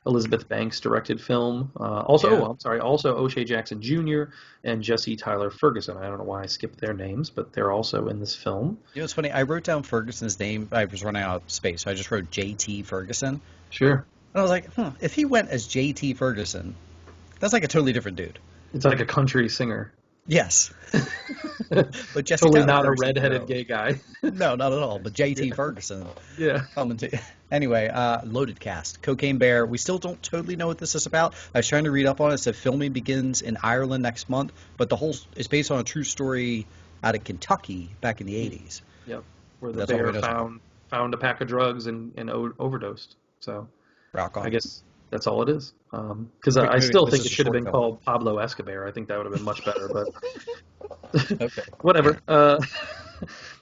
S1: Elizabeth Banks directed film. Also O'Shea Jackson Jr. and Jesse Tyler Ferguson. I don't know why I skipped their names, but they're also in this film.
S2: You know, it's funny. I wrote down Ferguson's name. I was running out of space, so I just wrote J.T. Ferguson.
S1: Sure.
S2: And I was like, if he went as J.T. Ferguson, that's like a totally different dude.
S1: It's like a country singer.
S2: Yes. But Jesse
S1: totally
S2: Tyler
S1: not
S2: Ferguson,
S1: a redheaded gay guy.
S2: No, not at all. But J.T. Ferguson.
S1: Yeah.
S2: Anyway, loaded cast. Cocaine Bear. We still don't totally know what this is about. I was trying to read up on it. It said filming begins in Ireland next month, but the whole is based on a true story out of Kentucky back in the 80s.
S1: Yep. Where the bear found a pack of drugs and overdosed. So
S2: rock on.
S1: I guess that's all it is. Because I still think it should have been called Pablo Escobar. I think that would have been much better, but
S2: okay.
S1: Whatever.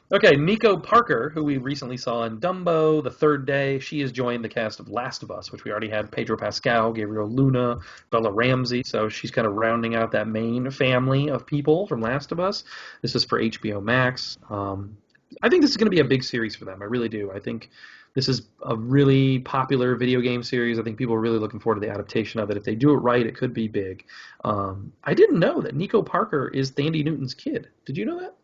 S1: Okay, Nico Parker, who we recently saw in Dumbo, The Third Day, she has joined the cast of Last of Us, which we already had Pedro Pascal, Gabriel Luna, Bella Ramsey, so she's kind of rounding out that main family of people from Last of Us. This is for HBO Max. I think this is going to be a big series for them. I really do. I think this is a really popular video game series. I think people are really looking forward to the adaptation of it. If they do it right, it could be big. I didn't know that Nico Parker is Thandie Newton's kid. Did you know that?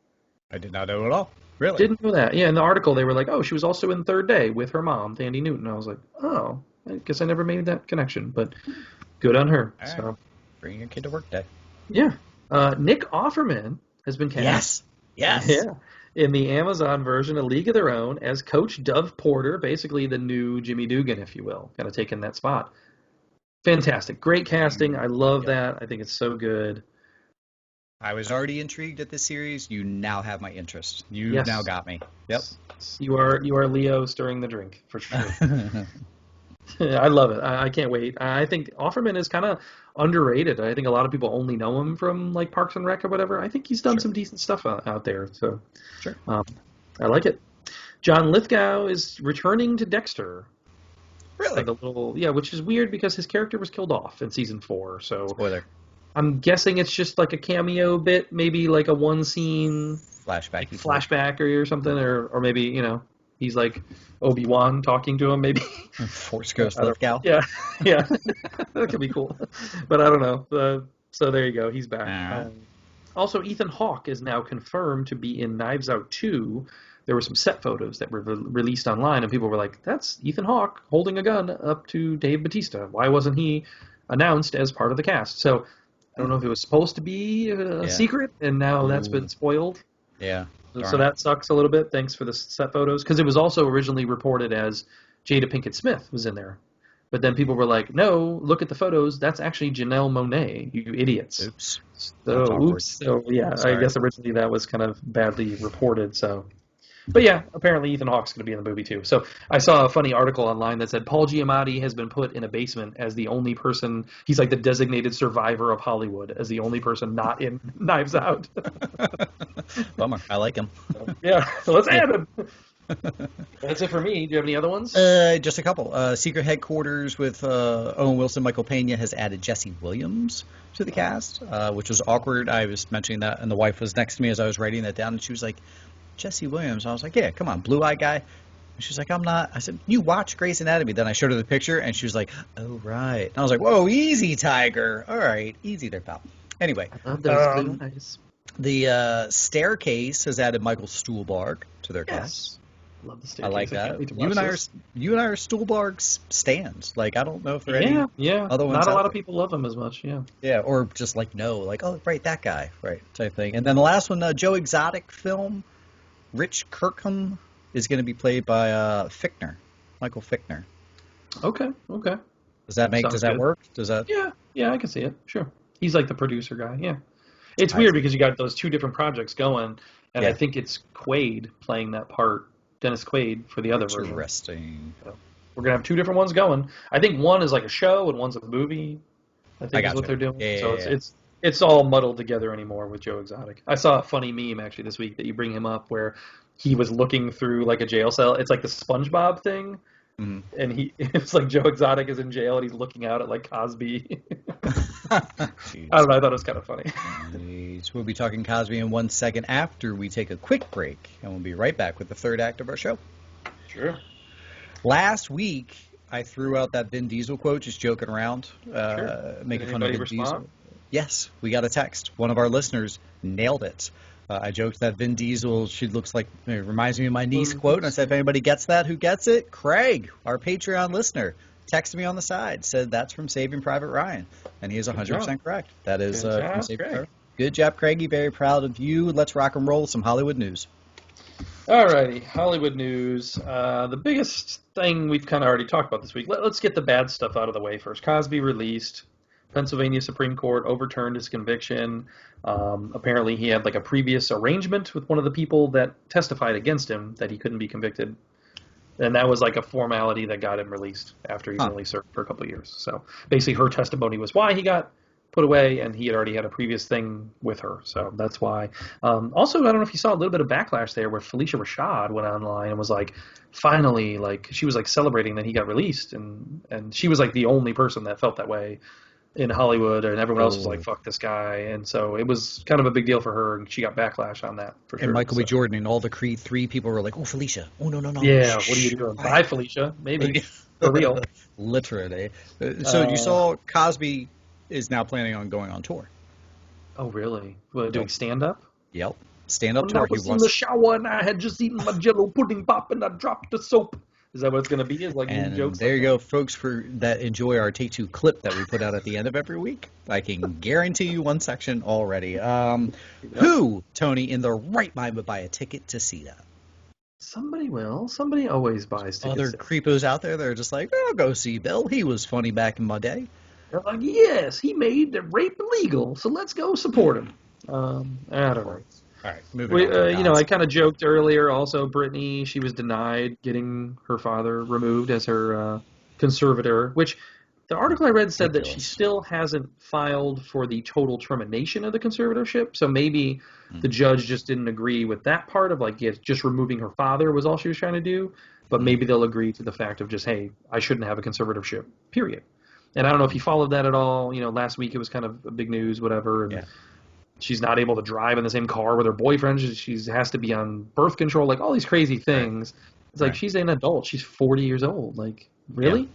S2: I did not know at all. Really?
S1: Didn't know that. Yeah, in the article they were like, oh, she was also in Third Day with her mom, Thandie Newton. I was like, oh, I guess I never made that connection, but good on her.
S2: All right.
S1: So,
S2: bring your kid to work day.
S1: Yeah. Nick Offerman has been cast.
S2: Yes.
S1: Yeah. In the Amazon version, A League of Their Own, as Coach Dove Porter, basically the new Jimmy Dugan, if you will, kind of taking that spot. Fantastic. Great casting. I love that. I think it's so good.
S2: I was already intrigued at this series. You now have my interest. You now got me. Yep.
S1: You are Leo stirring the drink, for sure. I love it. I can't wait. I think Offerman is kind of underrated. I think a lot of people only know him from like Parks and Rec or whatever. I think he's done some decent stuff out there. So, I like it. John Lithgow is returning to Dexter.
S2: Really?
S1: Which is weird because his character was killed off in season 4. So
S2: spoiler.
S1: I'm guessing it's just like a cameo bit, maybe like a one scene flashback or something, or maybe he's like Obi-Wan talking to him, maybe.
S2: Force Ghost Lithgow.
S1: Yeah, that could be cool, but I don't know. So there you go, he's back. Also, Ethan Hawke is now confirmed to be in Knives Out 2. There were some set photos that were released online, and people were like, "That's Ethan Hawke holding a gun up to Dave Bautista. Why wasn't he announced as part of the cast?" So I don't know if it was supposed to be a secret, and now that's been spoiled.
S2: Yeah.
S1: So that sucks a little bit. Thanks for the set photos. Because it was also originally reported as Jada Pinkett Smith was in there. But then people were like, no, look at the photos. That's actually Janelle Monáe, you idiots.
S2: Oops.
S1: So, yeah, I guess originally that was kind of badly reported. So, but yeah, apparently Ethan Hawke's going to be in the movie too. So I saw a funny article online that said Paul Giamatti has been put in a basement as the only person. He's like the designated survivor of Hollywood, as the only person not in Knives Out.
S2: Bummer. I like him.
S1: So let's add him. That's it for me. Do you have any other ones?
S2: Just a couple. Secret Headquarters with Owen Wilson, Michael Pena has added Jesse Williams to the cast, which was awkward. I was mentioning that, and the wife was next to me as I was writing that down, and she was like, Jesse Williams. I was like, yeah, come on, blue-eyed guy. And she was like, I'm not. I said, you watch Grey's Anatomy. Then I showed her the picture, and she was like, oh, right. And I was like, whoa, easy, Tiger. All right, easy there, pal. Anyway, the Staircase has added Michael Stuhlbarg to their cast.
S1: Love the Staircase.
S2: I like that. You and I are Stuhlbarg stands. Like, I don't know if there are any other ones.
S1: Not a lot of people love him as much.
S2: Yeah, or just like oh, right, that guy, right, type thing. And then the last one, Joe Exotic film. Rich Kirkham is going to be played by Michael Fichtner.
S1: Okay.
S2: Does that work? Does that?
S1: Yeah, I can see it. Sure. He's like the producer guy. Yeah. It's weird because you got those two different projects going, and I think it's Quaid playing that part, Dennis Quaid, for the other version.
S2: Interesting.
S1: So we're going to have two different ones going. I think one is like a show and one's a movie. I think is what they're doing.
S2: Yeah,
S1: so it's all muddled together anymore with Joe Exotic. I saw a funny meme actually this week that you bring him up where he was looking through like a jail cell. It's like the SpongeBob thing.
S2: Mm.
S1: And it's like Joe Exotic is in jail and he's looking out at like Cosby. I don't know. I thought it was kind of funny.
S2: We'll be talking Cosby in 1 second after we take a quick break, and we'll be right back with the third act of our show.
S1: Sure.
S2: Last week, I threw out that Vin Diesel quote, just joking around, making fun of Vin Diesel. Yes, we got a text. One of our listeners nailed it. I joked that Vin Diesel reminds me of my niece quote, and I said, if anybody gets that, who gets it? Craig, our Patreon listener, texted me on the side, said that's from Saving Private Ryan, and he is 100% correct. That is from Saving Private Ryan. Good job, Craigie. Very proud of you. Let's rock and roll with some Hollywood news.
S1: Alrighty, Hollywood news. The biggest thing we've kind of already talked about this week. Let's get the bad stuff out of the way first. Cosby released. Pennsylvania Supreme Court overturned his conviction. Apparently he had like a previous arrangement with one of the people that testified against him that he couldn't be convicted. And that was like a formality that got him released after he only served for a couple of years. So basically her testimony was why he got put away, and he had already had a previous thing with her. So that's why. Also, I don't know if you saw a little bit of backlash there where Felicia Rashad went online and was like, finally, like she was like celebrating that he got released. And she was like the only person that felt that way in Hollywood, and everyone else was like, fuck this guy. And so it was kind of a big deal for her, and she got backlash on that for sure.
S2: And Michael B. Jordan and all the Creed 3 people were like, oh, Felicia. Oh, no.
S1: Yeah, what are you doing? Bye, Felicia. Maybe. For real.
S2: Literally. So you saw Cosby is now planning on going on tour.
S1: Oh, really? What, doing stand-up?
S2: Yep. Stand-up tour.
S1: I was in the shower, and I had just eaten my Jell-O pudding pop, and I dropped the soap. Is that what it's going to be? Is like
S2: and
S1: jokes
S2: there
S1: like
S2: you go, folks, that enjoy our Take Two clip that we put out at the end of every week. I can guarantee you one section already. Who, Tony, in their right mind would buy a ticket to see that?
S1: Somebody will. Somebody always buys tickets.
S2: Other creepos out there that are just like, I'll go see Bill. He was funny back in my day.
S1: They're like, yes, he made the rape illegal, so let's go support him. I don't know.
S2: All right, moving on.
S1: I kind of joked earlier. Also, Brittany, she was denied getting her father removed as her conservator, which the article I read said that she still hasn't filed for the total termination of the conservatorship. So maybe the judge just didn't agree with that part of like just removing her father was all she was trying to do. But maybe they'll agree to the fact of just, hey, I shouldn't have a conservatorship, period. And I don't know if you followed that at all. Last week it was kind of big news, whatever. And she's not able to drive in the same car with her boyfriend. She has to be on birth control, like all these crazy things. It's like she's an adult. She's 40 years old. Like, really?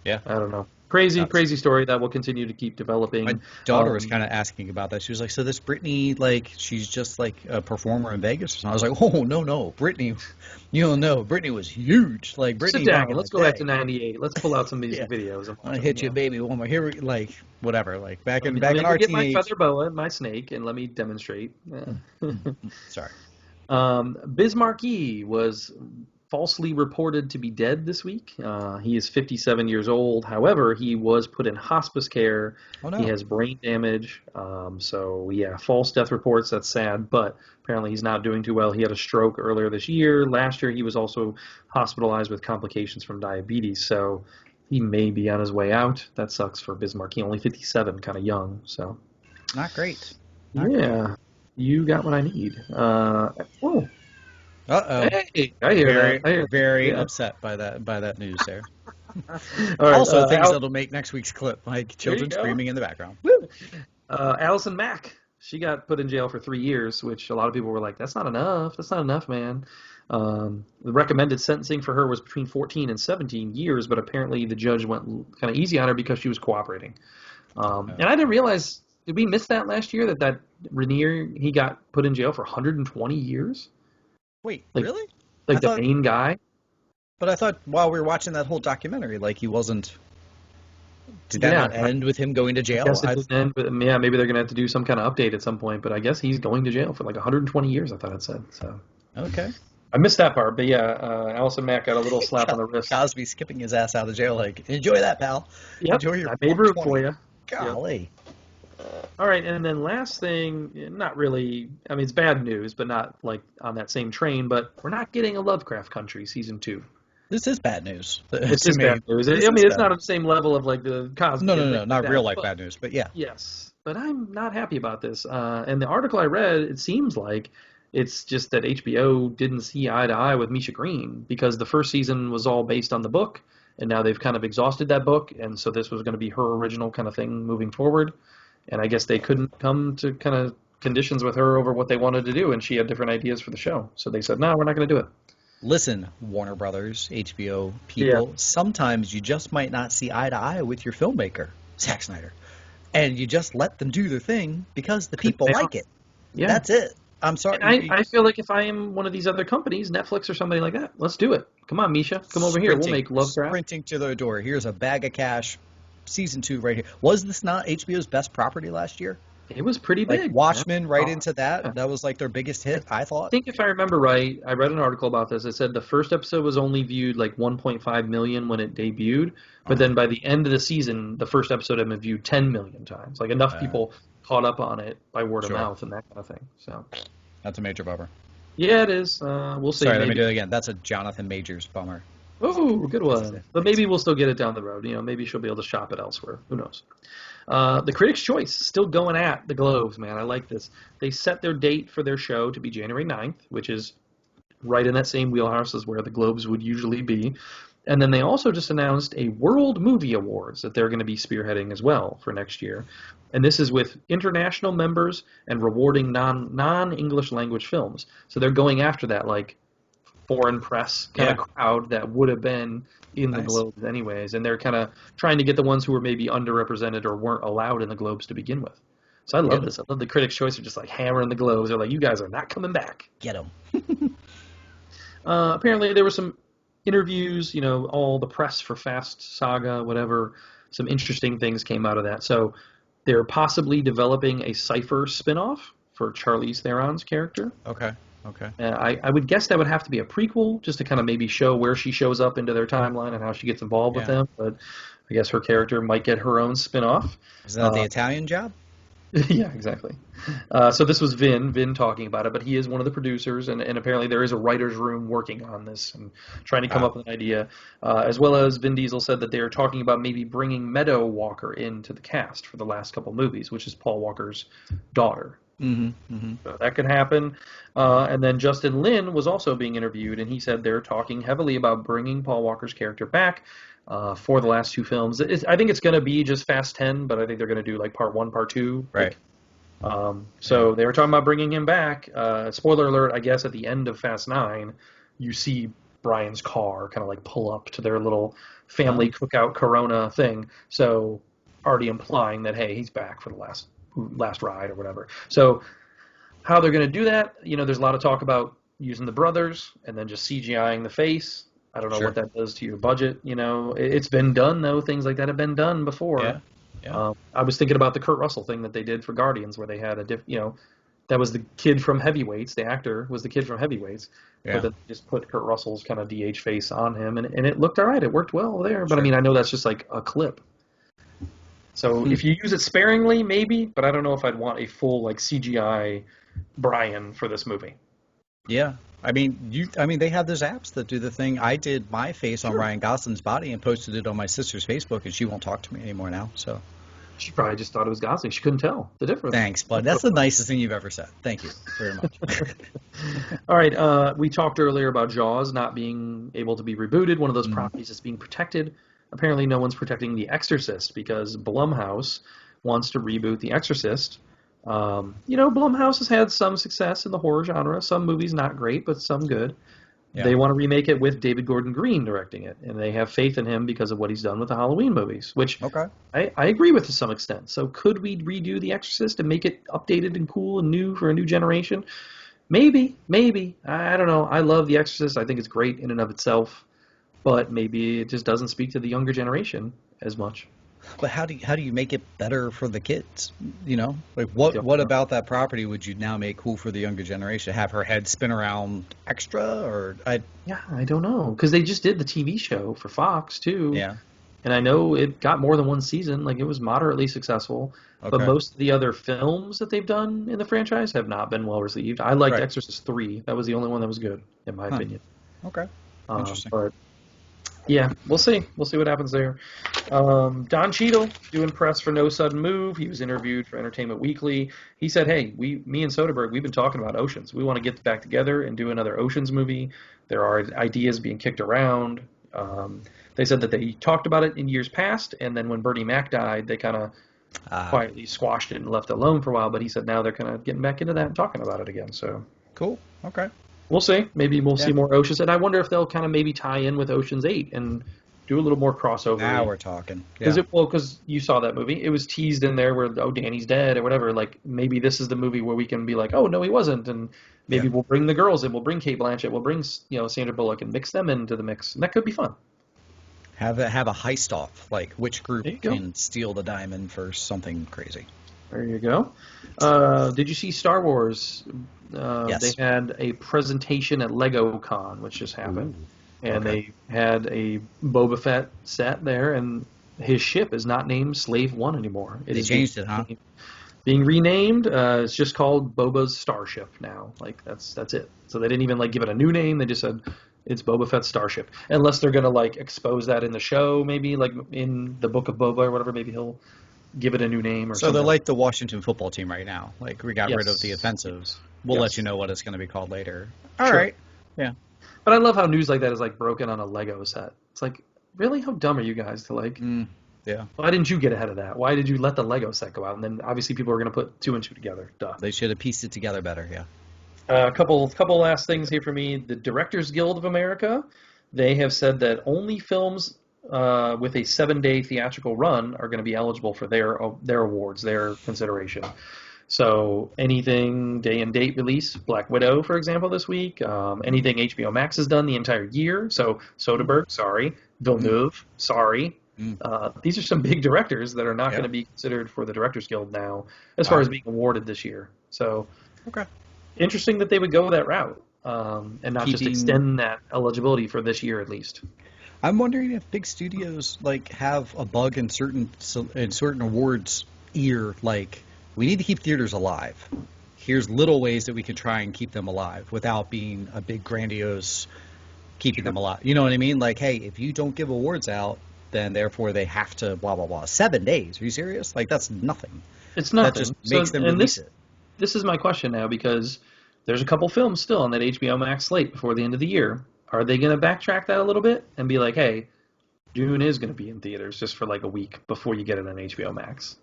S2: Yeah.
S1: I don't know. Crazy story that will continue to keep developing.
S2: My daughter was kind of asking about that. She was like, so this Brittany, like, she's just like a performer in Vegas? And I was like, oh, no. Brittany, you don't know. Brittany was huge. Like, Brittany.
S1: Sit down. Let's go back to 98. Let's pull out some of these videos.
S2: I hit you, baby, one more. Here, like, whatever. Like, back in our
S1: get
S2: teenage.
S1: my feather boa and my snake, and let me demonstrate.
S2: Sorry.
S1: Bismarcky was falsely reported to be dead this week. He is 57 years old. However, he was put in hospice care.
S2: Oh, no.
S1: He has brain damage. False death reports. That's sad, but apparently he's not doing too well. He had a stroke earlier this year. Last year, he was also hospitalized with complications from diabetes. So he may be on his way out. That sucks for Bismarcky. Only 57, kind of young. So
S2: not great.
S1: You got what I need. Whoa.
S2: Uh-oh.
S1: Hey, I hear that.
S2: Very upset by that news there.
S1: All right,
S2: also, things that'll make next week's clip, like children screaming in the background. Woo!
S1: Allison Mack, she got put in jail for 3 years, which a lot of people were like, that's not enough. That's not enough, man. The recommended sentencing for her was between 14 and 17 years, but apparently the judge went kind of easy on her because she was cooperating. And I didn't realize, did we miss that last year, that Rainier, he got put in jail for 120 years?
S2: Wait, really?
S1: Like the main guy?
S2: But I thought while we were watching that whole documentary, like he wasn't. Did that not end with him going to jail?
S1: It didn't end, but maybe they're going to have to do some kind of update at some point. But I guess he's going to jail for like 120 years, I thought it said. So.
S2: Okay.
S1: I missed that part, but Allison Mack got a little slap on the wrist.
S2: Cosby skipping his ass out of jail, like, enjoy that, pal.
S1: Yep,
S2: enjoy your
S1: I made room for you.
S2: Golly.
S1: Yep. All right, and then last thing, not really, I mean, it's bad news, but not like on that same train, but we're not getting a Lovecraft Country season 2.
S2: This is bad news.
S1: It's just bad news. I mean, it's not on the same level of like the Cosby.
S2: No, not real life bad news, but yeah.
S1: Yes, but I'm not happy about this. And the article I read, it seems like it's just that HBO didn't see eye to eye with Misha Green because the first season was all based on the book, and now they've kind of exhausted that book, and so this was going to be her original kind of thing moving forward. And I guess they couldn't come to kind of conditions with her over what they wanted to do, and she had different ideas for the show. So they said, no, we're not going to do it.
S2: Listen, Warner Brothers, HBO people, sometimes you just might not see eye to eye with your filmmaker, Zack Snyder. And you just let them do their thing because the people like it. Yeah. That's it. I'm sorry.
S1: I feel like if I am one of these other companies, Netflix or somebody like that, let's do it. Come on, Misha. Come over here. We'll make Lovecraft.
S2: Sprinting to their door. Here's a bag of cash. Season 2 right here. Was this not HBO's best property last year?
S1: It was pretty big.
S2: Like Watchmen right into that. Yeah. That was like their biggest hit, I thought.
S1: I think if I remember right, I read an article about this. It said the first episode was only viewed like 1.5 million when it debuted. But then by the end of the season, the first episode had been viewed 10 million times. Like enough people caught up on it by word of mouth and that kind of thing. So
S2: that's a major bummer.
S1: Yeah, it is. We'll see.
S2: Sorry, let me do it again. That's a Jonathan Majors bummer.
S1: Oh, good one. But maybe we'll still get it down the road. Maybe she'll be able to shop it elsewhere. Who knows? The Critics' Choice, still going at the Globes, man. I like this. They set their date for their show to be January 9th, which is right in that same wheelhouse as where the Globes would usually be. And then they also just announced a World Movie Awards that they're going to be spearheading as well for next year. And this is with international members and rewarding non-English language films. So they're going after that, like, foreign press kind of crowd that would have been in the Globes anyways, and they're kind of trying to get the ones who were maybe underrepresented or weren't allowed in the Globes to begin with. So I love this. I love the Critics' Choice are just like hammering the Globes. They're like, you guys are not coming back.
S2: Get them.
S1: Apparently there were some interviews, all the press for Fast Saga, whatever. Some interesting things came out of that. So they're possibly developing a Cypher spinoff for Charlize Theron's character.
S2: Okay.
S1: I would guess that would have to be a prequel, just to kind of maybe show where she shows up into their timeline and how she gets involved with them. But I guess her character might get her own spin-off.
S2: Is that the Italian job?
S1: Yeah, exactly. So this was Vin talking about it, but he is one of the producers, and apparently there is a writer's room working on this and trying to come up with an idea. As well as Vin Diesel said that they are talking about maybe bringing Meadow Walker into the cast for the last couple movies, which is Paul Walker's daughter. So that could happen. And then Justin Lin was also being interviewed, and he said they're talking heavily about bringing Paul Walker's character back for the last two films. I think it's going to be just Fast 10, but I think they're going to do like part 1, part 2.
S2: Right.
S1: So they were talking about bringing him back. Spoiler alert, I guess at the end of Fast 9, you see Brian's car kind of like pull up to their little family cookout Corona thing. So already implying that, hey, he's back for the last ride or whatever. So how they're going to do that, there's a lot of talk about using the brothers and then just CGIing the face. I don't know what that does to your budget. It's been done, though. Things like that have been done before. Yeah. I was thinking about the Kurt Russell thing that they did for Guardians, where they had that was the kid from Heavyweights. The actor was the kid from Heavyweights. Yeah. But then they just put Kurt Russell's kind of DH face on him, and it looked all right. It worked well there. But, I mean, I know that's just like a clip. So if you use it sparingly, maybe, but I don't know if I'd want a full like CGI Brian for this movie.
S2: Yeah, I mean, they have those apps that do the thing. I did my face on Ryan Gosling's body and posted it on my sister's Facebook, and she won't talk to me anymore now. So
S1: she probably just thought it was Gosling. She couldn't tell the difference.
S2: Thanks, bud. That's the nicest thing you've ever said. Thank you very much.
S1: All right, we talked earlier about Jaws not being able to be rebooted. One of those properties that's being protected. Apparently no one's protecting The Exorcist because Blumhouse wants to reboot The Exorcist. Blumhouse has had some success in the horror genre. Some movies not great, but some good. Yeah. They want to remake it with David Gordon Green directing it, and they have faith in him because of what he's done with the Halloween movies, which I agree with to some extent. So could we redo The Exorcist and make it updated and cool and new for a new generation? Maybe. I don't know. I love The Exorcist. I think it's great in and of itself. But maybe it just doesn't speak to the younger generation as much.
S2: But how do you make it better for the kids? Like what about that property would you now make cool for the younger generation? Have her head spin around extra, or I
S1: don't know, because they just did the TV show for Fox too.
S2: Yeah.
S1: And I know it got more than one season. Like it was moderately successful. Okay. But most of the other films that they've done in the franchise have not been well received. I liked Exorcist 3. That was the only one that was good, in my opinion.
S2: Okay. Interesting.
S1: But Yeah, we'll see. We'll see what happens there. Don Cheadle doing press for No Sudden Move. He was interviewed for Entertainment Weekly. He said, "Hey, me and Soderbergh, we've been talking about Oceans. We want to get back together and do another Oceans movie. There are ideas being kicked around." They said that they talked about it in years past, and then when Bernie Mac died, they kind of quietly squashed it and left it alone for a while. But he said now they're kind of getting back into that and talking about it again. So
S2: cool. Okay.
S1: we'll see. Maybe we'll see more Oceans, and I wonder if they'll kind of maybe tie in with Ocean's 8 and do a little more crossover.
S2: Now we're talking. Yeah.
S1: Because you saw that movie, it was teased in there where Danny's dead or whatever. Like maybe this is the movie where we can be like, oh no, he wasn't, and maybe we'll bring the girls in, we'll bring Cate Blanchett, we'll bring Sandra Bullock and mix them into the mix, and that could be fun.
S2: Have a heist off, like which group can steal the diamond for something crazy.
S1: There you go. Did you see Star Wars?
S2: Yes.
S1: They had a presentation at Lego Con, which just happened. And they had a Boba Fett set there, and his ship is not named Slave One anymore.
S2: They changed it, huh?
S1: Being renamed. It's just called Boba's Starship now. Like that's it. So they didn't even give it a new name. They just said it's Boba Fett's Starship. Unless they're gonna expose that in the show, maybe in the Book of Boba or whatever. Maybe he'll give it a new name or something.
S2: So they're like the Washington football team right now. Like we got rid of the offensives. We'll let you know what it's going to be called later. All right. Yeah.
S1: But I love how news like that is broken on a Lego set. It's like, really? How dumb are you guys to
S2: yeah.
S1: Why didn't you get ahead of that? Why did you let the Lego set go out? And then obviously people are going to put 2 and 2 together. Duh.
S2: They should have pieced it together better, yeah.
S1: A couple last things here for me. The Directors Guild of America, they have said that only films with a 7-day theatrical run are going to be eligible for their awards, their consideration. So anything day and date release, Black Widow, for example, this week. Anything HBO Max has done the entire year. So Soderbergh, sorry. Villeneuve, sorry. These are some big directors that are not going to be considered for the Directors Guild now as far as being awarded this year. So interesting that they would go that route and not just extend that eligibility for this year at least.
S2: I'm wondering if big studios have a bug in certain awards ear, we need to keep theaters alive. Here's little ways that we can try and keep them alive without being a big grandiose keeping them alive. You know what I mean? Hey, if you don't give awards out, then therefore they have to blah, blah, blah. 7 days. Are you serious? That's nothing.
S1: It's nothing.
S2: That just makes them release it.
S1: This is my question now because there's a couple films still on that HBO Max slate before the end of the year. Are they going to backtrack that a little bit and be like, hey, Dune is going to be in theaters just for a week before you get it on HBO Max,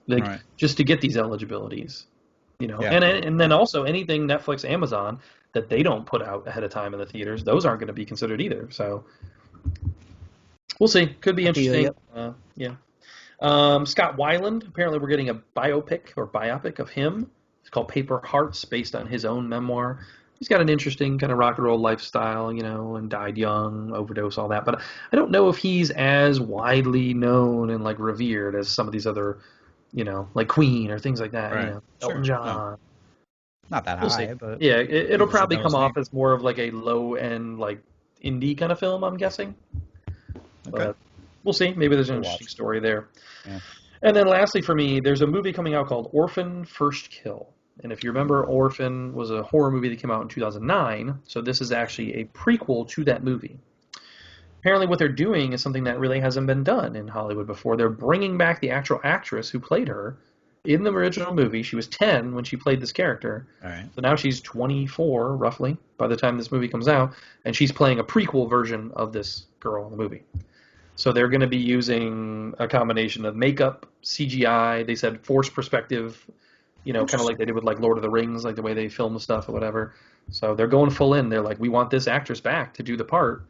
S1: just to get these eligibilities, and then also anything Netflix, Amazon that they don't put out ahead of time in the theaters, those aren't going to be considered either. So we'll see. Could be interesting. Scott Weiland, apparently we're getting a biopic of him. It's called Paper Hearts, based on his own memoir. He's got an interesting kind of rock and roll lifestyle, and died young, overdose, all that. But I don't know if he's as widely known and revered as some of these other, like Queen or things like that.
S2: Right.
S1: Elton John.
S2: No. Not that high, but
S1: yeah, it'll probably come off as more of a low end indie kind of film, I'm guessing. Okay. But we'll see. Maybe there's an interesting story there. Yeah. And then lastly for me, there's a movie coming out called Orphan: First Kill. And if you remember, Orphan was a horror movie that came out in 2009, so this is actually a prequel to that movie. Apparently what they're doing is something that really hasn't been done in Hollywood before. They're bringing back the actual actress who played her in the original movie. She was 10 when she played this character.
S2: All right.
S1: So now she's 24, roughly, by the time this movie comes out, and she's playing a prequel version of this girl in the movie. So they're going to be using a combination of makeup, CGI, they said forced perspective, kind of like they did with Lord of the Rings, the way they film stuff or whatever. So they're going full in. They're we want this actress back to do the part,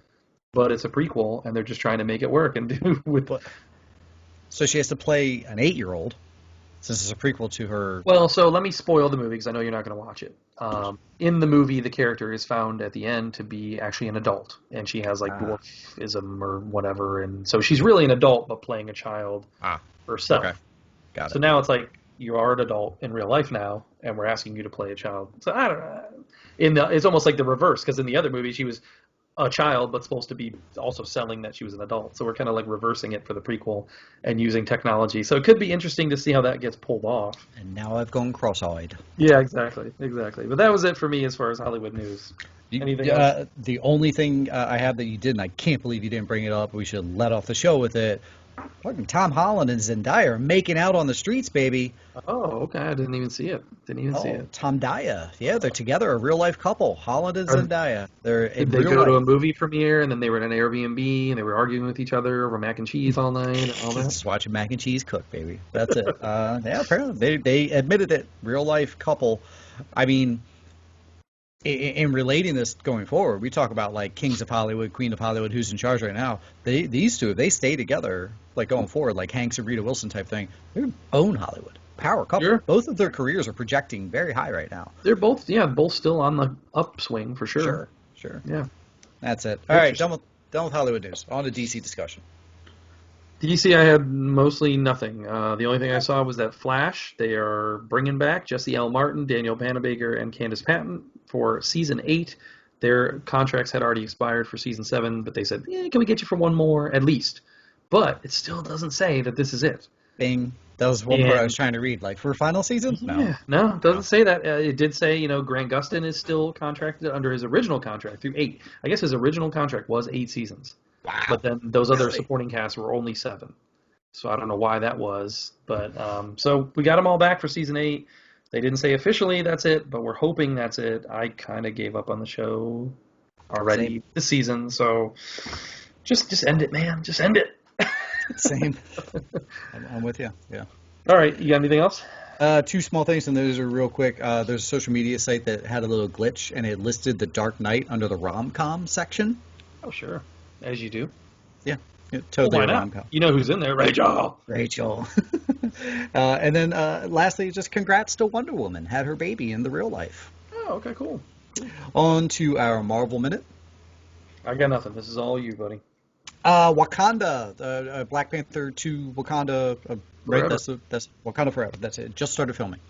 S1: but it's a prequel, and they're just trying to make it work and do with.
S2: So she has to play an 8-year-old, since it's a prequel to her.
S1: Well, so let me spoil the movie because I know you're not going to watch it. In the movie, the character is found at the end to be actually an adult, and she has dwarfism or whatever, and so she's really an adult but playing a child herself.
S2: Okay. Got it.
S1: So now it's you are an adult in real life now, and we're asking you to play a child. So I don't know. It's almost like the reverse, because in the other movie she was a child, but supposed to be also selling that she was an adult. So we're kind of reversing it for the prequel and using technology. So it could be interesting to see how that gets pulled off.
S2: And now I've gone cross-eyed.
S1: Yeah, exactly. But that was it for me as far as Hollywood news. Anything else?
S2: The only thing I have that you did, and I can't believe you didn't bring it up, we should let off the show with it. Fucking Tom Holland and Zendaya are making out on the streets, baby.
S1: Oh, okay. I didn't even see it. Didn't even see it.
S2: Tom Daya. Yeah, they're together, a real life couple. Holland and Zendaya. They're in
S1: Did they
S2: real
S1: go to a
S2: life.
S1: movie premiere and then they were in an Airbnb and they were arguing with each other over mac and cheese all night and all that?
S2: Just watching mac and cheese cook, baby. That's it. Yeah, apparently they admitted it. Real life couple. I mean, in relating this going forward, we talk about like Kings of Hollywood, Queen of Hollywood, who's in charge right now. These two, if they stay together, like going forward, like Hanks and Rita Wilson type thing, they own Hollywood. Power couple.
S1: Sure.
S2: Both of their careers are projecting very high right now.
S1: They're both still on the upswing for sure.
S2: Sure.
S1: Yeah.
S2: That's it. All right, done with Hollywood news. On to DC discussion.
S1: DC, I had mostly nothing. The only thing I saw was that Flash, they are bringing back Jesse L. Martin, Daniel Panabaker, and Candace Patton for Season 8. Their contracts had already expired for Season 7, but they said, can we get you for one more at least? But it still doesn't say that this is it.
S2: Bing. That was one part I was trying to read. Like, for final season?
S1: No, it doesn't say that. It did say, Grant Gustin is still contracted under his original contract through 8. I guess his original contract was 8 seasons.
S2: Wow.
S1: But then those other supporting casts were only 7. So I don't know why that was. But so we got them all back for Season 8. They didn't say officially that's it, but we're hoping that's it. I kind of gave up on the show already this season. So just end it, man. Just end it.
S2: Same. I'm with you. Yeah.
S1: All right. You got anything else?
S2: 2 small things, and those are real quick. There's a social media site that had a little glitch, and it listed The Dark Knight under the rom-com section.
S1: Oh, sure. As you do.
S2: Yeah. Totally
S1: a rom-com. You know who's in there, Rachel.
S2: And then lastly, just congrats to Wonder Woman. Had her baby in the real life.
S1: Oh, okay, cool.
S2: On to our Marvel Minute.
S1: I got nothing. This is all you, buddy.
S2: Wakanda, Black Panther 2, Wakanda, right? That's Wakanda Forever. That's it. Just started filming.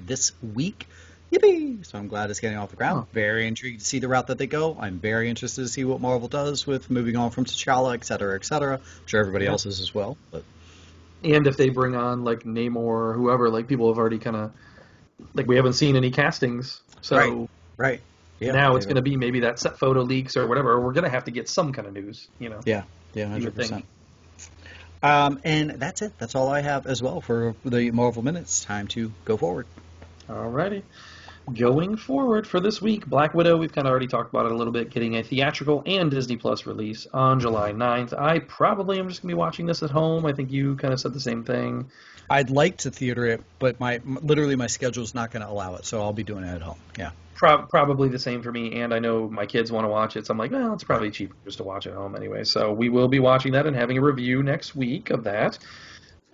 S2: This week. Yippee! So I'm glad it's getting off the ground. Very intrigued to see the route that they go. I'm very interested to see what Marvel does with moving on from T'Challa, et cetera, et cetera. I'm sure everybody else is as well. But
S1: and if they bring on like Namor or whoever, like people have already kind of like we haven't seen any castings. So
S2: right. Yeah,
S1: now it's going to be maybe that set photo leaks or whatever. Or we're going to have to get some kind of news, Yeah,
S2: 100%. And that's it. That's all I have as well for the Marvel Minutes. Time to go forward.
S1: Alrighty. Going forward for this week, Black Widow, we've kind of already talked about it a little bit, getting a theatrical and Disney Plus release on July 9th. I probably am just going to be watching this at home. I think you kind of said the same thing.
S2: I'd like to theater it, but my schedule's not going to allow it, so I'll be doing it at home. Yeah.
S1: Probably the same for me, and I know my kids want to watch it, so I'm like, well, it's probably cheaper just to watch at home anyway. So we will be watching that and having a review next week of that,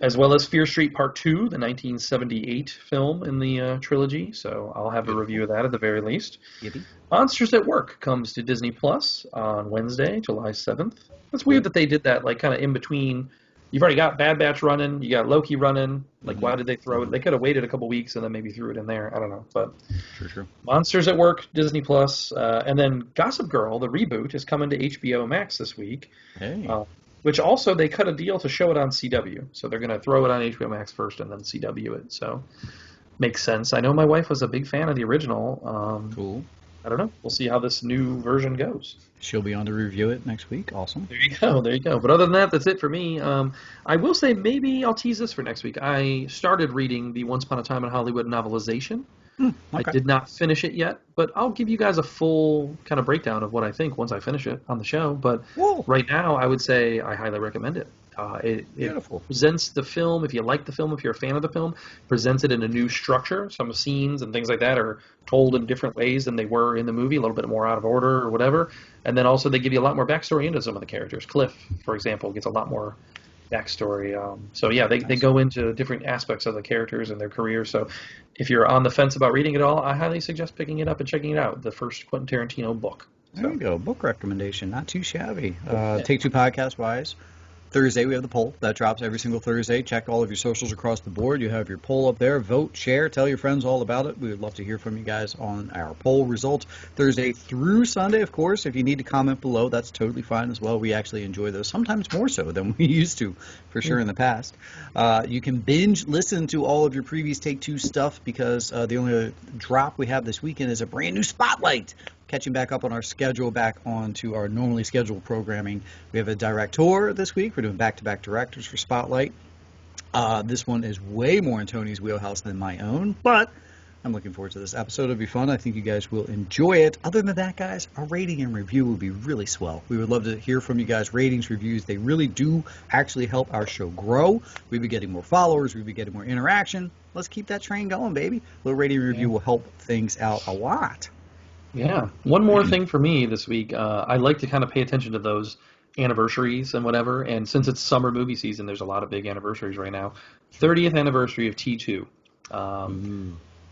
S1: as well as Fear Street Part 2, the 1978 film in the trilogy. So I'll have a review of that at the very least.
S2: Yippee.
S1: Monsters at Work comes to Disney Plus on Wednesday, July 7th. It's weird that they did that, like, kind of in between. You've already got Bad Batch running, you got Loki running. Like, why did they throw it? They could have waited a couple weeks and then maybe threw it in there. I don't know. But
S2: True.
S1: Monsters at Work, Disney Plus, and then Gossip Girl, the reboot, is coming to HBO Max this week.
S2: Hey.
S1: Which also they cut a deal to show it on CW, so they're going to throw it on HBO Max first and then CW it. So makes sense. I know my wife was a big fan of the original.
S2: Cool.
S1: I don't know. We'll see how this new version goes.
S2: She'll be on to review it next week. Awesome.
S1: There you go. But other than that, that's it for me. I will say maybe I'll tease this for next week. I started reading the Once Upon a Time in Hollywood novelization.
S2: Okay.
S1: I did not finish it yet, but I'll give you guys a full kind of breakdown of what I think once I finish it on the show. But right now, I would say I highly recommend it. It presents the film, if you like the film, if you're a fan of the film, presents it in a new structure. Some scenes and things like that are told in different ways than they were in the movie, a little bit more out of order or whatever. And then also they give you a lot more backstory into some of the characters. Cliff, for example, gets a lot more backstory. They go into different aspects of the characters and their careers. So if you're on the fence about reading it all, I highly suggest picking it up and checking it out. The first Quentin Tarantino book.
S2: There you go. Book recommendation. Not too shabby. Take Two podcast-wise. Thursday, we have the poll. That drops every single Thursday. Check all of your socials across the board. You have your poll up there. Vote, share, tell your friends all about it. We would love to hear from you guys on our poll results. Thursday through Sunday, of course. If you need to comment below, that's totally fine as well. We actually enjoy those, sometimes more so than we used to, for sure, in the past. You can binge listen to all of your previous Take Two stuff because the only drop we have this weekend is a brand new Spotlight. catching back up on our schedule, back onto our normally scheduled programming. We have a director this week. We're doing back-to-back directors for Spotlight. This one is way more in Tony's wheelhouse than my own, but I'm looking forward to this episode. It'll be fun. I think you guys will enjoy it. Other than that, guys, a rating and review would be really swell. We would love to hear from you guys. Ratings, reviews, they really do actually help our show grow. We'd be getting more followers. We'd be getting more interaction. Let's keep that train going, baby. A little rating and review will help things out a lot.
S1: Yeah. One more thing for me this week. I like to kind of pay attention to those anniversaries and whatever. And since it's summer movie season, there's a lot of big anniversaries right now. 30th anniversary of T2.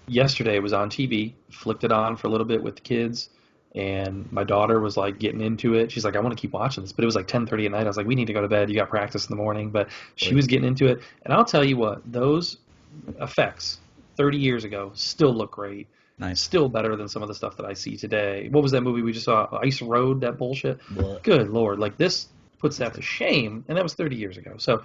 S1: Yesterday it was on TV, flicked it on for a little bit with the kids, and my daughter was like getting into it. She's like, I want to keep watching this, but it was like 10:30 at night. I was like, we need to go to bed. You got practice in the morning, but she was getting into it. And I'll tell you what, those effects 30 years ago still look great.
S2: Nice.
S1: Still better than some of the stuff that I see today. What was that movie we just saw? Ice Road, that bullshit?
S2: What?
S1: Good Lord. Like, this puts that to shame, and that was 30 years ago. So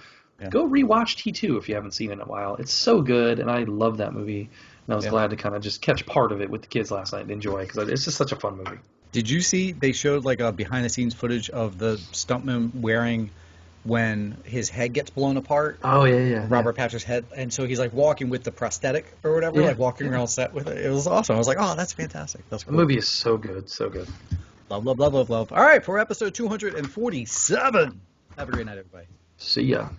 S1: go rewatch T2 if you haven't seen it in a while. It's so good, and I love that movie. And I was glad to kind of just catch part of it with the kids last night and enjoy it, because it's just such a fun movie.
S2: Did you see they showed like a behind-the-scenes footage of the stuntman wearing when his head gets blown apart?
S1: Oh, yeah.
S2: Robert Patrick's head. And so he's like walking with the prosthetic or whatever, like walking around set with it. It was awesome. I was like, oh, that's fantastic. That's cool.
S1: The movie is so good, so good.
S2: Love, love, love, love, love. All right, for episode 247. Have a great night, everybody.
S1: See ya.